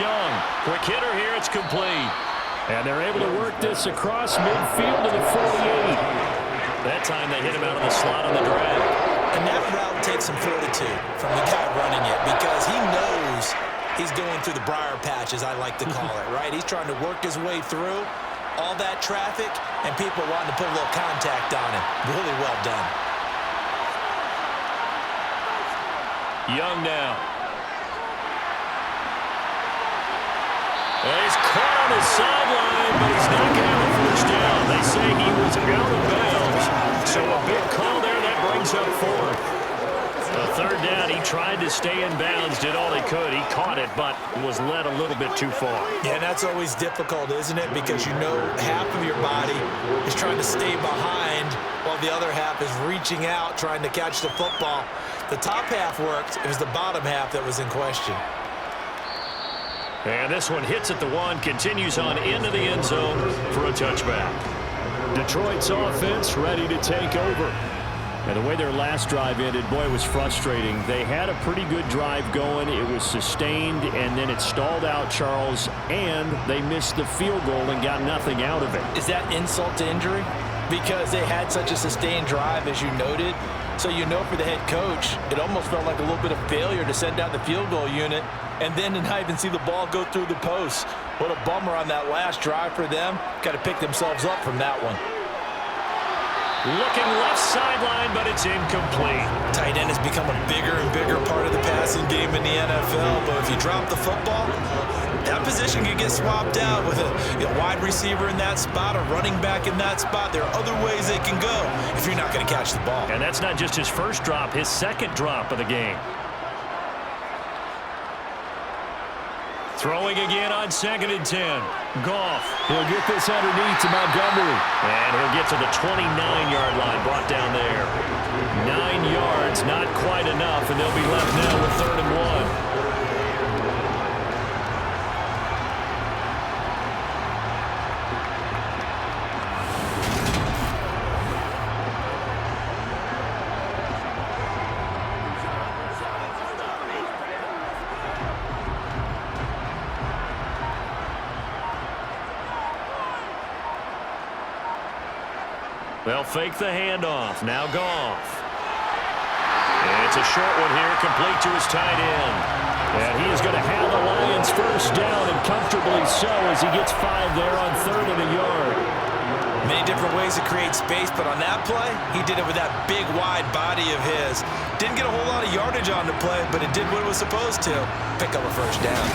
Speaker 5: Young. Quick hitter here. It's complete. And they're able to work this across midfield to the 48. That time they hit him out of the slot on the drag.
Speaker 3: And that route takes some fortitude from the guy running it because he knows he's going through the briar patch, as I like to call it, right? He's trying to work his way through all that traffic and people wanting to put a little contact on him. Really well done.
Speaker 5: Young now. And he's caught on his sideline, but he's not going to have a 1st down. They say he was out of bounds. So a big call there that brings up 4th. The 3rd down, he tried to stay in bounds, did all he could. He caught it, but was led a little bit too far.
Speaker 3: Yeah, that's always difficult, isn't it? Because you know half of your body is trying to stay behind while the other half is reaching out, trying to catch the football. The top half worked. It was the bottom half that was in question.
Speaker 5: And this one hits at the 1, continues on into the end zone for a touchback. Detroit's offense ready to take over. And the way their last drive ended, boy, it was frustrating. They had a pretty good drive going. It was sustained, and then it stalled out, Charles, and they missed the field goal and got nothing out of it.
Speaker 3: Is that insult to injury? Because they had such a sustained drive, as you noted. So you know for the head coach, it almost felt like a little bit of failure to send out the field goal unit and then to not even see the ball go through the post. What a bummer on that last drive for them. Got to pick themselves up from that one.
Speaker 5: Looking left sideline, but it's incomplete.
Speaker 3: Tight end has become a bigger and bigger part of the passing game in the NFL, but if you drop the football, that position could get swapped out with a wide receiver in that spot, a running back in that spot. There are other ways they can go if you're not going to catch the ball.
Speaker 5: And that's not just his first drop, his second drop of the game. Throwing again on 2nd and 10. Goff. He'll get this underneath to Montgomery. And he'll get to the 29-yard line, brought down there. 9 yards, not quite enough, and they'll be left now with 3rd and 1. They'll fake the handoff. Now Goff. And it's a short one here, complete to his tight end. And he is going to have the Lions first down, and comfortably so, as he gets 5 there on 3rd and a yard.
Speaker 3: Many different ways to create space, but on that play, he did it with that big, wide body of his. Didn't get a whole lot of yardage on the play, but it did what it was supposed to. Pick up a first down.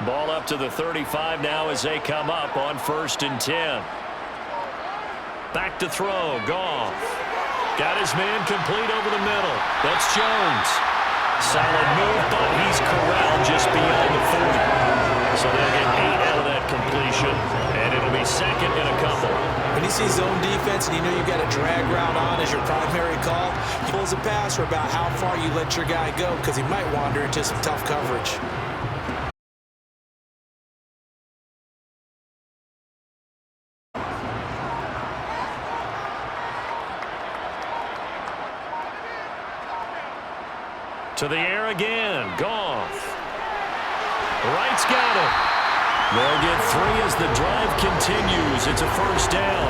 Speaker 5: Ball up to the 35 now as they come up on 1st and 10. Back to throw. Goff. Got his man complete over the middle. That's Jones. Solid move, but he's corralled just beyond the 40. So they'll get 8 out of that completion, and it'll be 2nd and a couple.
Speaker 3: When you see zone defense and you know you've got a drag route on as your primary call, he pulls a pass for about how far you let your guy go because he might wander into some tough coverage.
Speaker 5: To the air again. Goff. Wright's got it. They'll get 3 as the drive continues. It's a first down.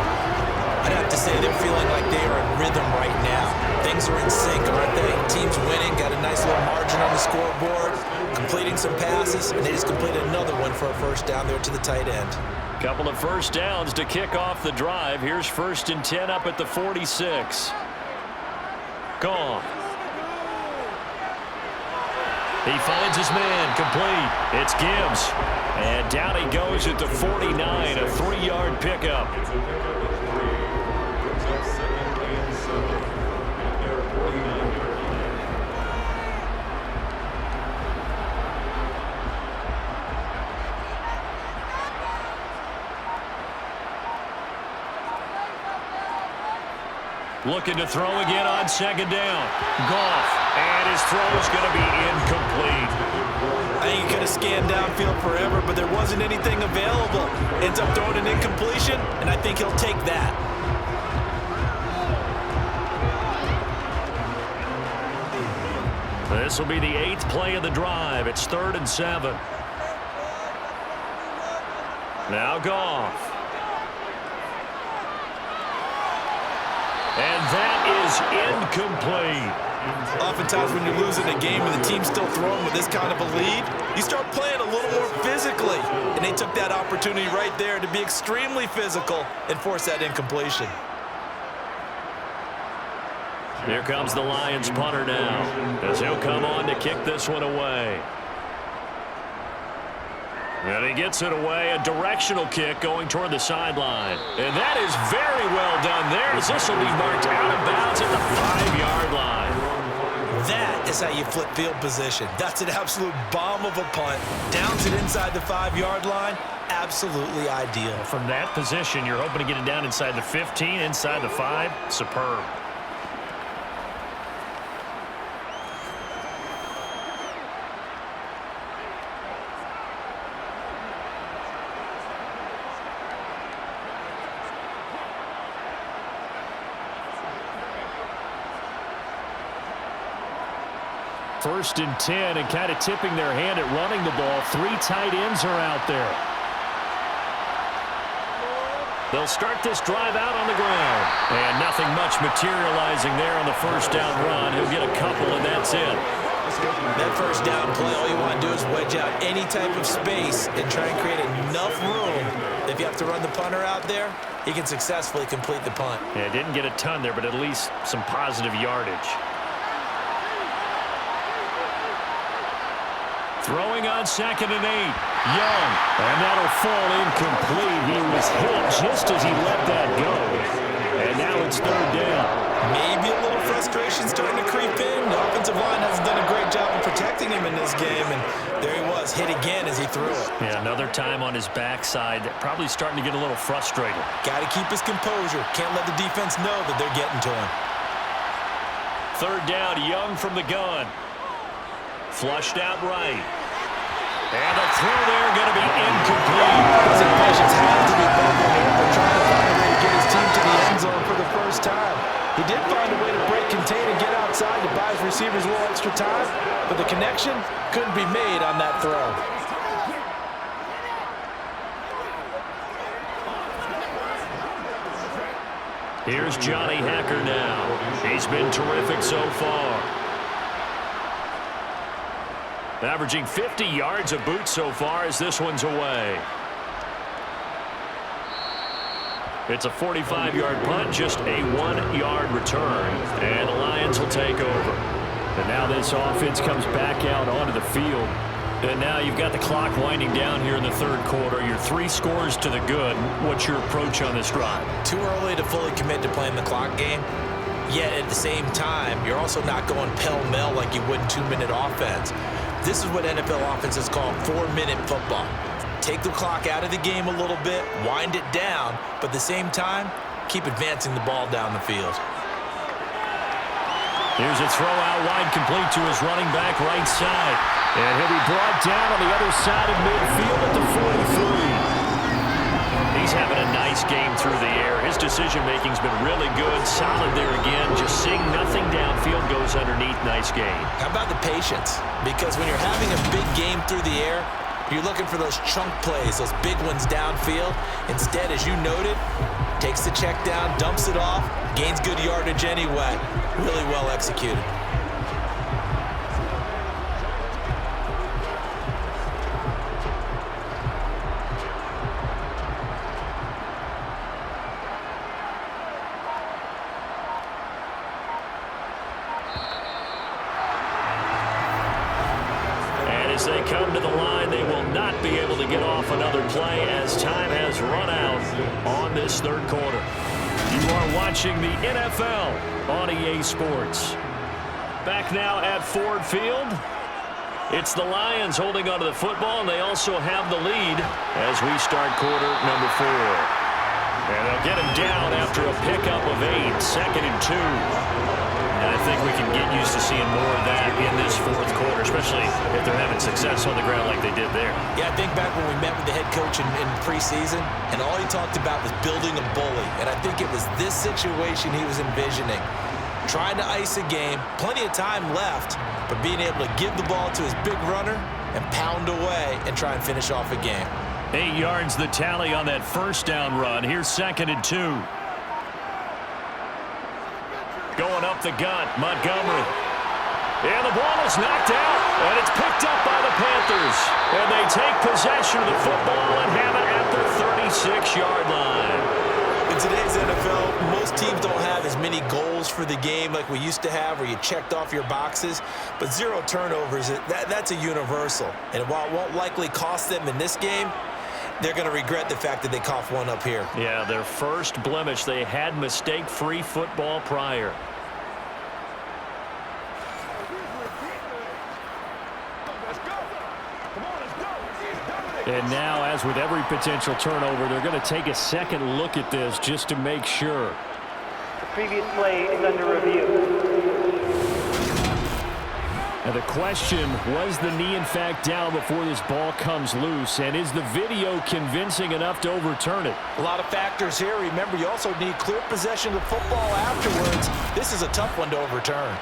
Speaker 3: I'd have to say they're feeling like they are in rhythm right now. Things are in sync, aren't they? Team's winning, got a nice little margin on the scoreboard, completing some passes, and they just completed another one for a first down there to the tight end.
Speaker 5: Couple of first downs to kick off the drive. Here's 1st and 10 up at the 46. Goff. He finds his man, complete. It's Gibbs. And down he goes at the 49, a 3-yard pickup. Looking to throw again on 2nd down. Goff. And his throw is going to be incomplete.
Speaker 3: I think he could have scanned downfield forever, but there wasn't anything available. Ends up throwing an incompletion, and I think he'll take that.
Speaker 5: This will be the 8th play of the drive. It's 3rd and 7. Now Goff. And that is incomplete.
Speaker 3: Oftentimes when you're losing a game and the team's still throwing with this kind of a lead, you start playing a little more physically. And they took that opportunity right there to be extremely physical and force that incompletion.
Speaker 5: Here comes the Lions punter now, as he'll come on to kick this one away. And he gets it away, a directional kick going toward the sideline. And that is very well done there, as this will be marked out of bounds at the 5-yard line.
Speaker 3: That is how you flip field position. That's an absolute bomb of a punt. Downs it inside the 5-yard line. Absolutely ideal.
Speaker 5: From that position, you're hoping to get it down inside the 15, inside the 5. Superb. First and 10, and kind of tipping their hand at running the ball. 3 tight ends are out there. They'll start this drive out on the ground. And nothing much materializing there on the first down run. He'll get a couple, and that's it.
Speaker 3: That first down play, all you want to do is wedge out any type of space and try and create enough room. If you have to run the punter out there, he can successfully complete the punt.
Speaker 5: Yeah, didn't get a ton there, but at least some positive yardage. Throwing on 2nd and 8. Young. And that'll fall incomplete. He was hit just as he let that go. And now it's 3rd down.
Speaker 3: Maybe a little frustration starting to creep in. The offensive line hasn't done a great job of protecting him in this game. And there he was, hit again as he threw it.
Speaker 5: Yeah, another time on his backside. Probably starting to get a little frustrated.
Speaker 3: Got to keep his composure. Can't let the defense know that they're getting to him.
Speaker 5: 3rd down, Young from the gun. Flushed out right. And the throw there going to be incomplete.
Speaker 3: His impatience has to be bubbling over, trying to find a way to get his team to the end zone for the first time. He did find a way to break contain and get outside to buy his receivers a little extra time, but the connection couldn't be made on that throw.
Speaker 5: Here's Johnny Hacker now. He's been terrific so far. Averaging 50 yards a boot so far as this one's away. It's a 45-yard punt, just a 1-yard return. And the Lions will take over. And now this offense comes back out onto the field. And now you've got the clock winding down here in the 3rd quarter. You're 3 scores to the good. What's your approach on this drive?
Speaker 3: Too early to fully commit to playing the clock game. Yet at the same time, you're also not going pell-mell like you would in 2-minute offense. This is what NFL offenses call 4-minute football. Take the clock out of the game a little bit, wind it down, but at the same time, keep advancing the ball down the field.
Speaker 5: Here's a throw out wide, complete to his running back right side. And he'll be brought down on the other side of midfield at the 43. He's having a nice game through the air. His decision-making's been really good. Solid there again. Just seeing nothing downfield, goes underneath. Nice game.
Speaker 3: How about the patience? Because when you're having a big game through the air, you're looking for those chunk plays, those big ones downfield. Instead, as you noted, takes the check down, dumps it off, gains good yardage anyway. Really well executed.
Speaker 5: As they come to the line, they will not be able to get off another play as time has run out on this 3rd quarter. You are watching the NFL on EA Sports. Back now at Ford Field. It's the Lions holding onto the football, and they also have the lead as we start quarter number 4. And they'll get him down after a pickup of 8, 2nd and 2. And I think we can get used to seeing more of that in this 4th quarter, especially if they're having success on the ground like they did there.
Speaker 3: Yeah, I think back when we met with the head coach in preseason, and all he talked about was building a bully. And I think it was this situation he was envisioning. Trying to ice a game, plenty of time left, but being able to give the ball to his big runner and pound away and try and finish off a game.
Speaker 5: 8 yards the tally on that first down run. Here's 2nd and 2. Going up the gut, Montgomery. And the ball is knocked out, and it's picked up by the Panthers. And they take possession of the football and have it at the 36-yard line.
Speaker 3: In today's NFL, most teams don't have as many goals for the game like we used to have, where you checked off your boxes. But 0 turnovers, that's a universal. And while it won't likely cost them in this game, they're going to regret the fact that they coughed one up here.
Speaker 5: Yeah, their first blemish. They had mistake-free football prior. And now, as with every potential turnover, they're going to take a second look at this just to make sure.
Speaker 4: The previous play is under review.
Speaker 5: Now the question, was the knee in fact down before this ball comes loose? And is the video convincing enough to overturn it?
Speaker 3: A lot of factors here. Remember, you also need clear possession of football afterwards. This is a tough one to overturn.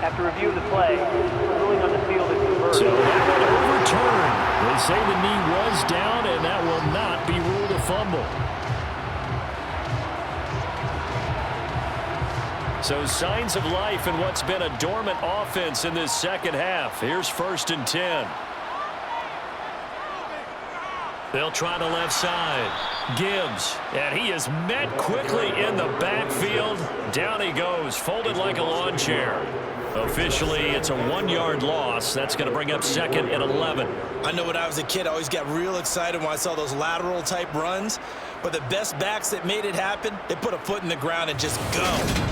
Speaker 4: After review of the play, ruling on the field is reversed.
Speaker 5: So that one overturned. They say the knee was down, and that will not be ruled a fumble. So signs of life in what's been a dormant offense in this second half. Here's 1st and 10. They'll try the left side. Gibbs, and he is met quickly in the backfield. Down he goes, folded like a lawn chair. Officially, it's a 1-yard loss. That's going to bring up 2nd and 11.
Speaker 3: I know when I was a kid, I always got real excited when I saw those lateral type runs. But the best backs that made it happen, they put a foot in the ground and just go.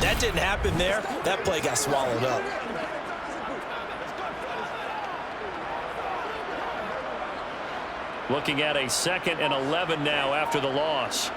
Speaker 3: That didn't happen there. That play got swallowed up.
Speaker 5: Looking at a 2nd and 11 now after the loss.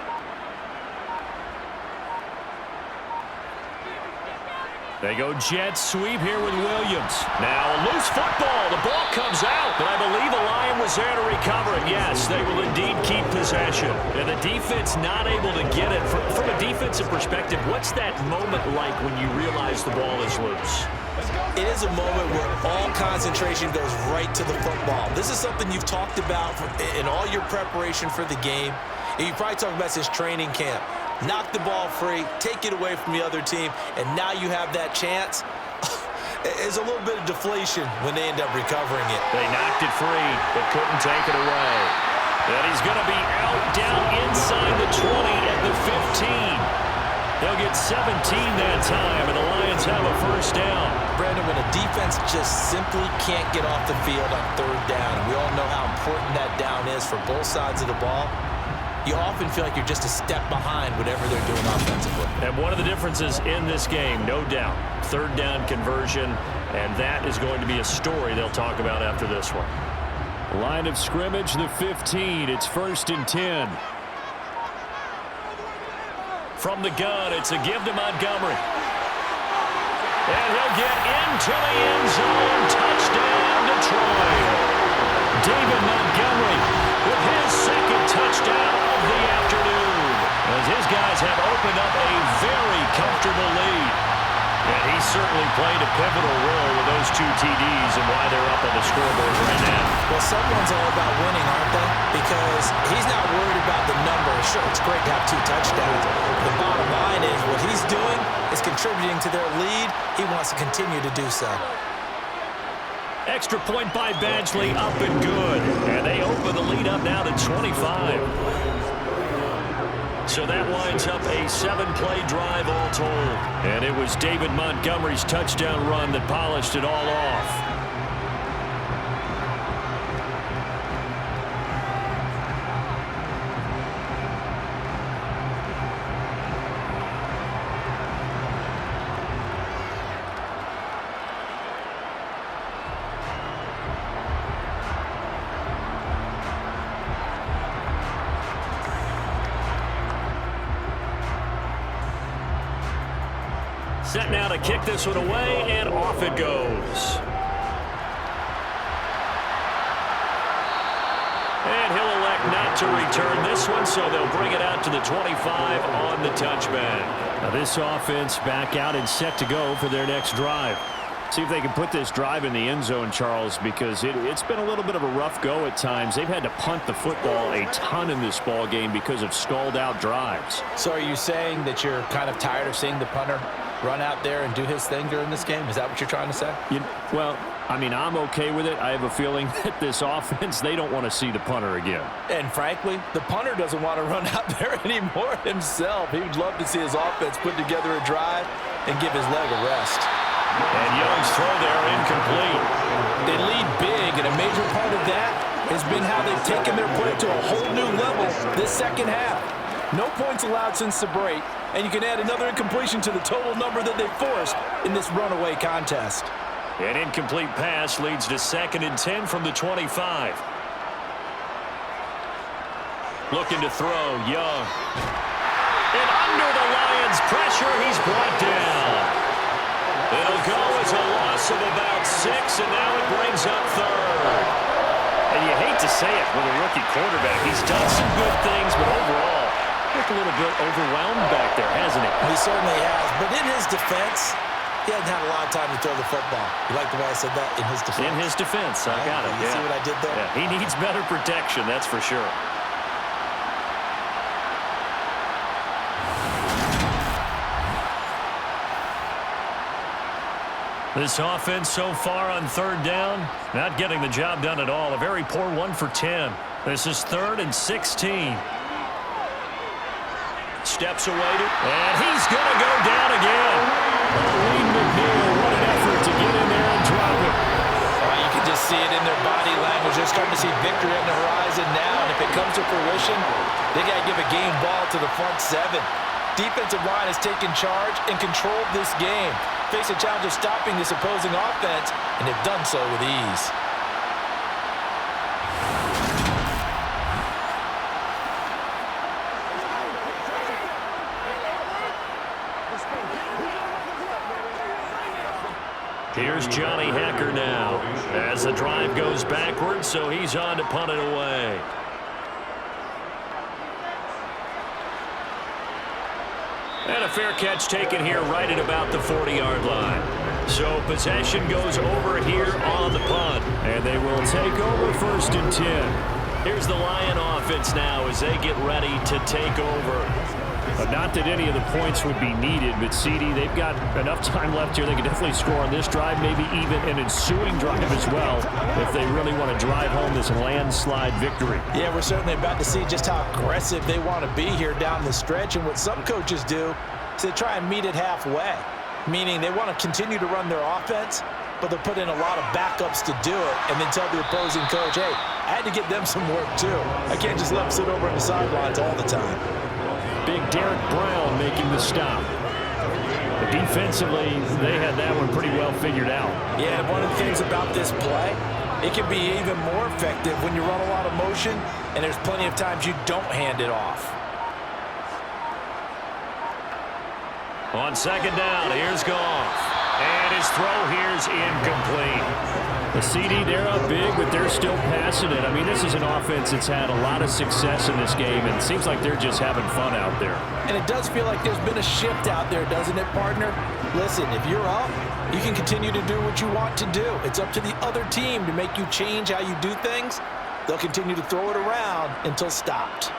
Speaker 5: They go jet sweep here with Williams. Now a loose football. The ball comes out, but I believe a Lion was there to recover it. Yes, they will indeed keep possession. And the defense not able to get it. From a defensive perspective, what's that moment like when you realize the ball is loose?
Speaker 3: It is a moment where all concentration goes right to the football. This is something you've talked about in all your preparation for the game. And you probably talked about this training camp. Knock the ball free, take it away from the other team, and now you have that chance. There's a little bit of deflation when they end up recovering it.
Speaker 5: They knocked it free, but couldn't take it away. And he's going to be out down inside the 20 at the 15. They'll get 17 that time, and the Lions have a 1st down.
Speaker 3: Brandon, when a defense just simply can't get off the field on 3rd down, and we all know how important that down is for both sides of the ball, you often feel like you're just a step behind whatever they're doing offensively.
Speaker 5: And one of the differences in this game, no doubt, 3rd down conversion, and that is going to be a story they'll talk about after this one. Line of scrimmage, the 15. It's 1st and 10. From the gun, it's a give to Montgomery. And he'll get into the end zone. Touchdown, Detroit. David Montgomery with his 2nd touchdown of the afternoon, as his guys have opened up a very comfortable lead. And he certainly played a pivotal role with those 2 TDs and why they're up on the scoreboard right now.
Speaker 3: Well, someone's all about winning, aren't they? Because he's not worried about the number. Sure, it's great to have 2 touchdowns. The bottom line is what he's doing is contributing to their lead. He wants to continue to do so.
Speaker 5: Extra point by Badgley, up and good. And they open the lead up now to 25. So that winds up a 7-play drive all told. And it was David Montgomery's touchdown run that polished it all off. Set now to kick this one away, and off it goes. And he'll elect not to return this one, so they'll bring it out to the 25 on the touchback. Now this offense back out and set to go for their next drive. See if they can put this drive in the end zone, Charles, because it's been a little bit of a rough go at times. They've had to punt the football a ton in this ball game because of stalled-out drives.
Speaker 3: So are you saying that you're kind of tired of seeing the punter run out there and do his thing during this game? Is that what you're trying to say?
Speaker 5: Well, I mean, I'm okay with it. I have a feeling that this offense, they don't want to see the punter again.
Speaker 3: And frankly, the punter doesn't want to run out there anymore himself. He would love to see his offense put together a drive and give his leg a rest.
Speaker 5: And Young's throw there incomplete.
Speaker 3: They lead big, and a major part of that has been how they've taken their play to a whole new level this second half. No points allowed since the break, and you can add another incompletion to the total number that they forced in this runaway contest.
Speaker 5: An incomplete pass leads to 2nd and 10 from the 25. Looking to throw, Young. And under the Lions' pressure, he's brought down. It'll go as a loss of about 6, and now it brings up 3rd. And you hate to say it with a rookie quarterback. He's done some good things, but overall, looked a little bit overwhelmed back there, hasn't he?
Speaker 3: He certainly has. But in his defense, He hasn't had a lot of time to throw the football. You like the way I said that? In his defense.
Speaker 5: In his defense. I got it.
Speaker 3: You see what I did there?
Speaker 5: Yeah, he needs better protection, that's for sure. This offense so far on third down, not getting the job done at all. A very poor 1 for 10. This is 3rd and 16. Steps away, and he's going to go down again. What an effort to get in there and drop it.
Speaker 3: You can just see it in their body language. They're starting to see victory on the horizon now, and if it comes to fruition, they got to give a game ball to the front 7. Defensive line has taken charge and controlled this game. Face a challenge of stopping this opposing offense, and they've done so with ease.
Speaker 5: Here's Johnny Hecker now as the drive goes backwards, so he's on to punt it away. And a fair catch taken here right at about the 40-yard line. So possession goes over here on the punt, and they will take over 1st and 10. Here's the Lion offense now as they get ready to take over. Not that any of the points would be needed, but CD, they've got enough time left here. They can definitely score on this drive, maybe even an ensuing drive as well, if they really want to drive home this landslide victory.
Speaker 3: Yeah, we're certainly about to see just how aggressive they want to be here down the stretch. And what some coaches do is they try and meet it halfway, meaning they want to continue to run their offense, but they'll put in a lot of backups to do it and then tell the opposing coach, hey, I had to get them some work too. I can't just let them sit over on the sidelines all the time.
Speaker 5: Big Derek Brown making the stop. But defensively, they had that one pretty well figured out.
Speaker 3: Yeah, and one of the things about this play, it can be even more effective when you run a lot of motion and there's plenty of times you don't hand it off.
Speaker 5: On 2nd down, here's Goff. And his throw here's incomplete. The CD, they're up big, but they're still passing it. I mean, this is an offense that's had a lot of success in this game, and it seems like they're just having fun out there.
Speaker 3: And it does feel like there's been a shift out there, doesn't it, partner? Listen, if you're up, you can continue to do what you want to do. It's up to the other team to make you change how you do things. They'll continue to throw it around until stopped.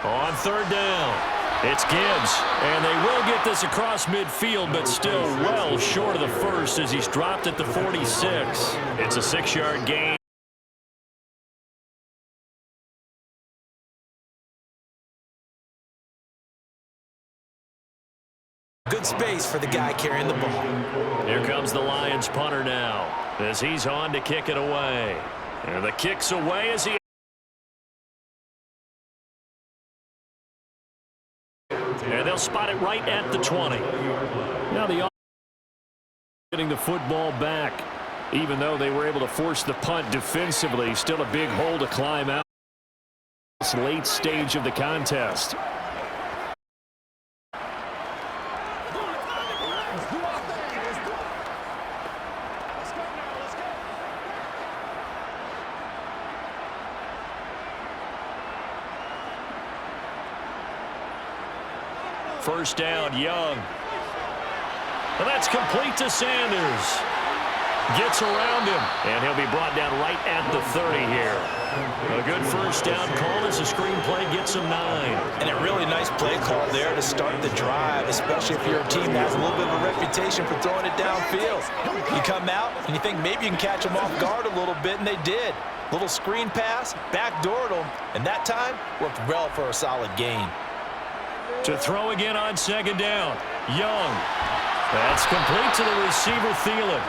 Speaker 5: On 3rd down. It's Gibbs, and they will get this across midfield, but still well short of the first as he's dropped at the 46. It's a 6-yard gain.
Speaker 3: Good space for the guy carrying the ball.
Speaker 5: Here comes the Lions punter now as he's on to kick it away. And the kick's away as he... And they'll spot it right at the 20. Now the offense getting the football back. Even though they were able to force the punt defensively, still a big hole to climb out. This late stage of the contest. First down, Young. And that's complete to Sanders. Gets around him, and he'll be brought down right at the 30 here. A good first down call as the screenplay gets him 9.
Speaker 3: And a really nice play call there to start the drive, especially if you're a team that has a little bit of a reputation for throwing it downfield. You come out, and you think maybe you can catch them off guard a little bit, and they did. Little screen pass, backdoored them, and that time worked well for a solid gain.
Speaker 5: To throw again on 2nd down, Young. That's complete to the receiver, Thielen.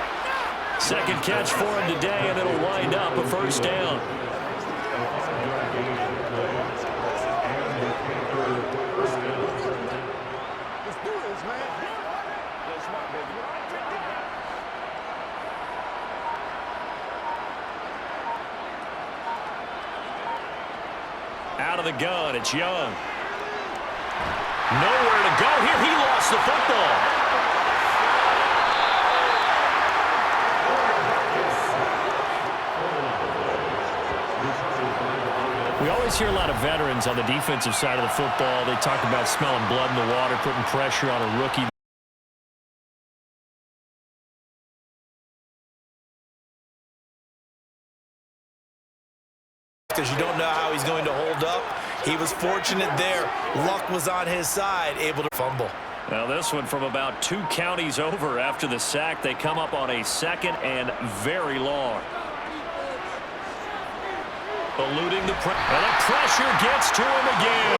Speaker 5: Second catch for him today, and it'll wind up a first down. Out of the gun, it's Young. Nowhere to go here. He lost the football. We always hear a lot of veterans on the defensive side of the football. They talk about smelling blood in the water, putting pressure on a rookie.
Speaker 3: he's going to hold up. He was fortunate there. Luck was on his side, able to fumble.
Speaker 2: Now this one from about 2 counties over after the sack. They come up on a 2nd and very long. Eluding the pressure. And the pressure gets to him again.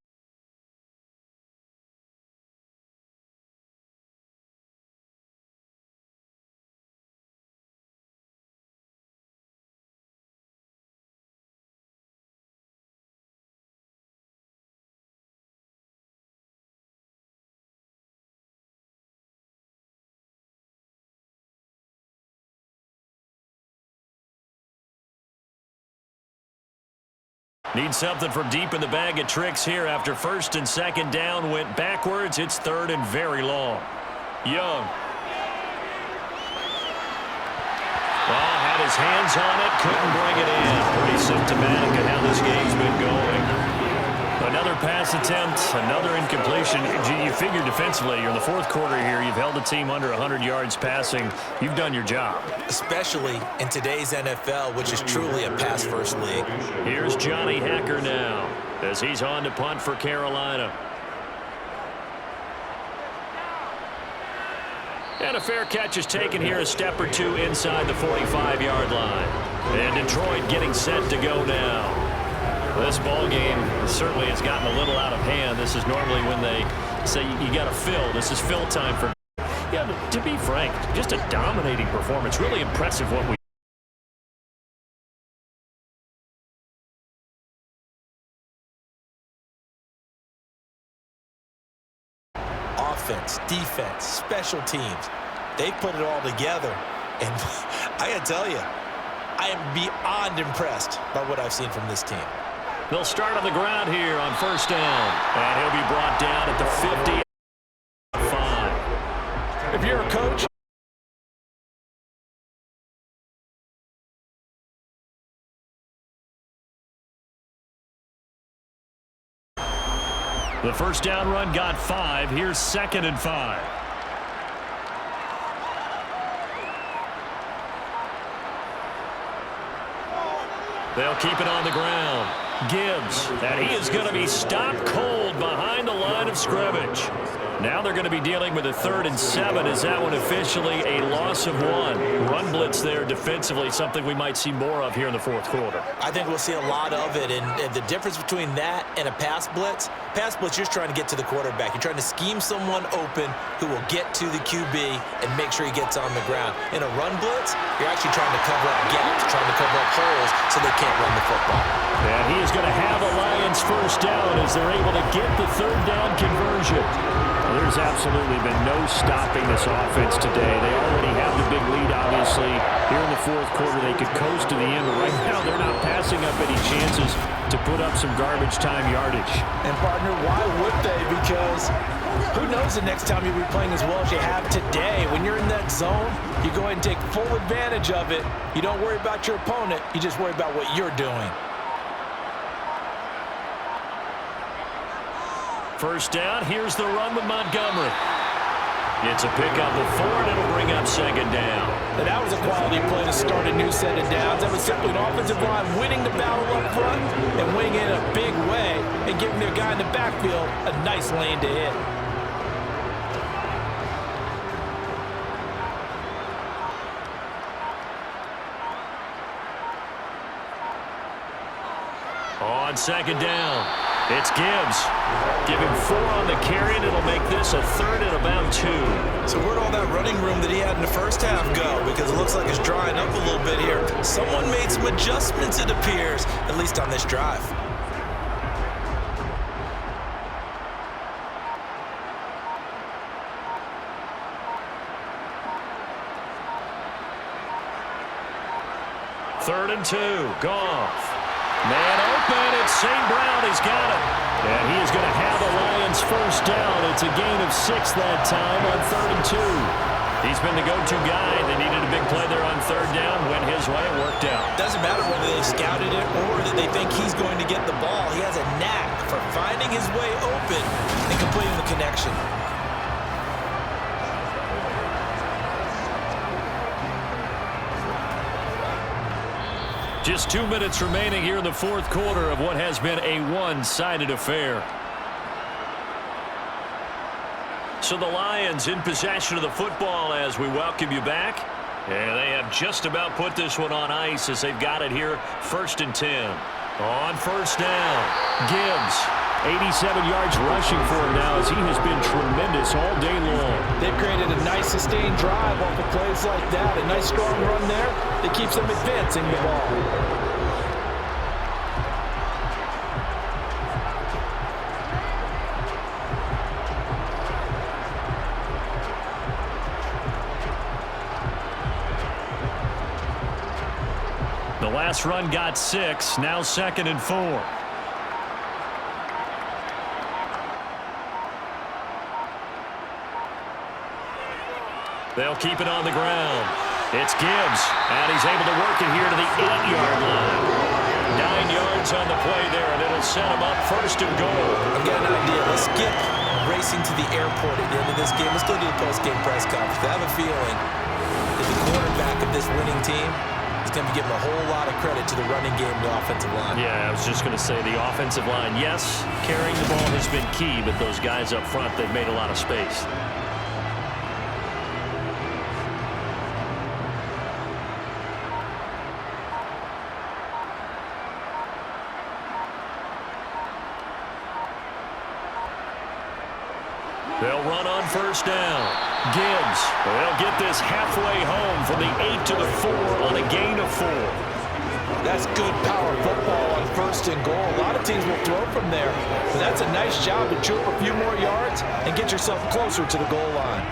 Speaker 2: Need something from deep in the bag of tricks here after 1st and 2nd down. Went backwards. It's 3rd and very long. Young. Well, had his hands on it. Couldn't bring it in. Pretty symptomatic of how this game's been going. Another pass attempt. Another incompletion. You figure defensively, you're in the 4th quarter here. You've held the team under 100 yards passing. You've done your job.
Speaker 3: Especially in today's NFL, which is truly a pass-first league.
Speaker 2: Here's Johnny Hacker now as he's on to punt for Carolina. And a fair catch is taken here, a step or 2 inside the 45-yard line. And Detroit getting set to go now. This ball game certainly has gotten a little out of hand. This is normally when they say you got to fill. This is fill time for. Yeah, to be frank, just a dominating performance. Really impressive what we.
Speaker 3: Offense, defense, special teams. They put it all together. And I got to tell you, I am beyond impressed by what I've seen from this team.
Speaker 2: They'll start on the ground here on 1st down. And he'll be brought down at the 55.
Speaker 3: If you're a coach,
Speaker 2: the 1st down run got 5. Here's 2nd and 5. They'll keep it on the ground. Gibbs, and he is going to be stopped cold behind the line of scrimmage. Now they're going to be dealing with a 3rd and 7. Is that one officially a loss of 1? Run blitz there defensively, something we might see more of here in the 4th quarter.
Speaker 3: I think we'll see a lot of it, and the difference between that and a pass blitz, you're just trying to get to the quarterback. You're trying to scheme someone open who will get to the QB and make sure he gets on the ground. In a run blitz, you're actually trying to cover up gaps, trying to cover up holes so they can't run the football.
Speaker 2: And he is going to have a Lions 1st down as they're able to get the 3rd down conversion. Well, there's absolutely been no stopping this offense today. They already have the big lead, obviously. Here in the 4th quarter, they could coast to the end, but right now they're not passing up any chances to put up some garbage time yardage.
Speaker 3: And, partner, why would they? Because who knows the next time you'll be playing as well as you have today. When you're in that zone, you go ahead and take full advantage of it. You don't worry about your opponent. You just worry about what you're doing.
Speaker 2: 1st down, here's the run with Montgomery. It's a pickup of 4, and it'll bring up 2nd down.
Speaker 3: And that was a quality play to start a new set of downs. That was simply an offensive line winning the battle up front and winning it in a big way and giving their guy in the backfield a nice lane to hit.
Speaker 2: On 2nd down, it's Gibbs. Give him 4 on the carry, and it'll make this a 3rd and about 2.
Speaker 3: So where'd all that running room that he had in the 1st half go? Because it looks like it's drying up a little bit here. Someone made some adjustments, it appears, at least on this drive.
Speaker 2: Third and 2, Goff. Man open, it's St. Brown, he's got it. And he is going to have a Lions 1st down. It's a gain of 6 that time on 3rd and 2. He's been the go-to guy. They needed a big play there on 3rd down. Went his way, it worked out.
Speaker 3: Doesn't matter whether they scouted it or that they think he's going to get the ball. He has a knack for finding his way open and completing the connection.
Speaker 5: Just 2 minutes remaining here in the fourth quarter of what has been a one-sided affair. So the Lions in possession of the football as we welcome you back. And they have just about put this one on ice as they've got it here, 1st and 10. On first down, Gibbs, 87 yards rushing for him now as he has been tremendous all day long.
Speaker 3: They've created a nice sustained drive off of plays like that. A nice strong run there that keeps them advancing the ball.
Speaker 5: The last run got 6, now 2nd and 4. They'll keep it on the ground. It's Gibbs, and he's able to work it here to the 8-yard line. 9 yards on the play there, and it'll set him up 1st and goal.
Speaker 3: I've got an idea. Let's skip racing to the airport at the end of this game. Let's go to the post-game press conference. I have a feeling that the quarterback of this winning team is going to be given a whole lot of credit to the running game and the offensive line.
Speaker 5: Yeah, I was just going to say the offensive line. Yes, carrying the ball has been key, but those guys up front, they've made a lot of space. They'll run on first down. Gibbs, they'll get this halfway home from the 8 to the 4 on a gain of 4.
Speaker 3: That's good power football on 1st and goal. A lot of teams will throw from there, but that's a nice job to troop a few more yards and get yourself closer to the goal line.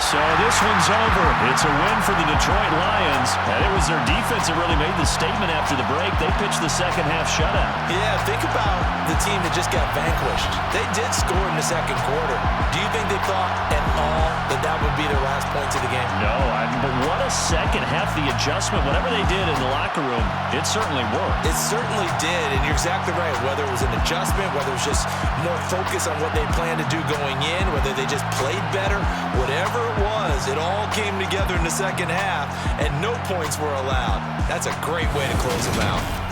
Speaker 5: So this one's over. It's a win for the Detroit Lions. And it was their defense that really made the statement after the break. They pitched the second half shutout.
Speaker 3: Yeah, think about the team that just got vanquished. They did score in the second quarter. Do you think they thought at all that that would be their last points of the game?
Speaker 5: No, but what a second half, the adjustment. Whatever they did in the locker room, it certainly worked.
Speaker 3: It certainly did, and you're exactly right. Whether it was an adjustment, whether it was just more focus on what they planned to do going in, whether they just played better, whatever it was, it all came together in the second half, and no points were allowed. That's a great way to close them out.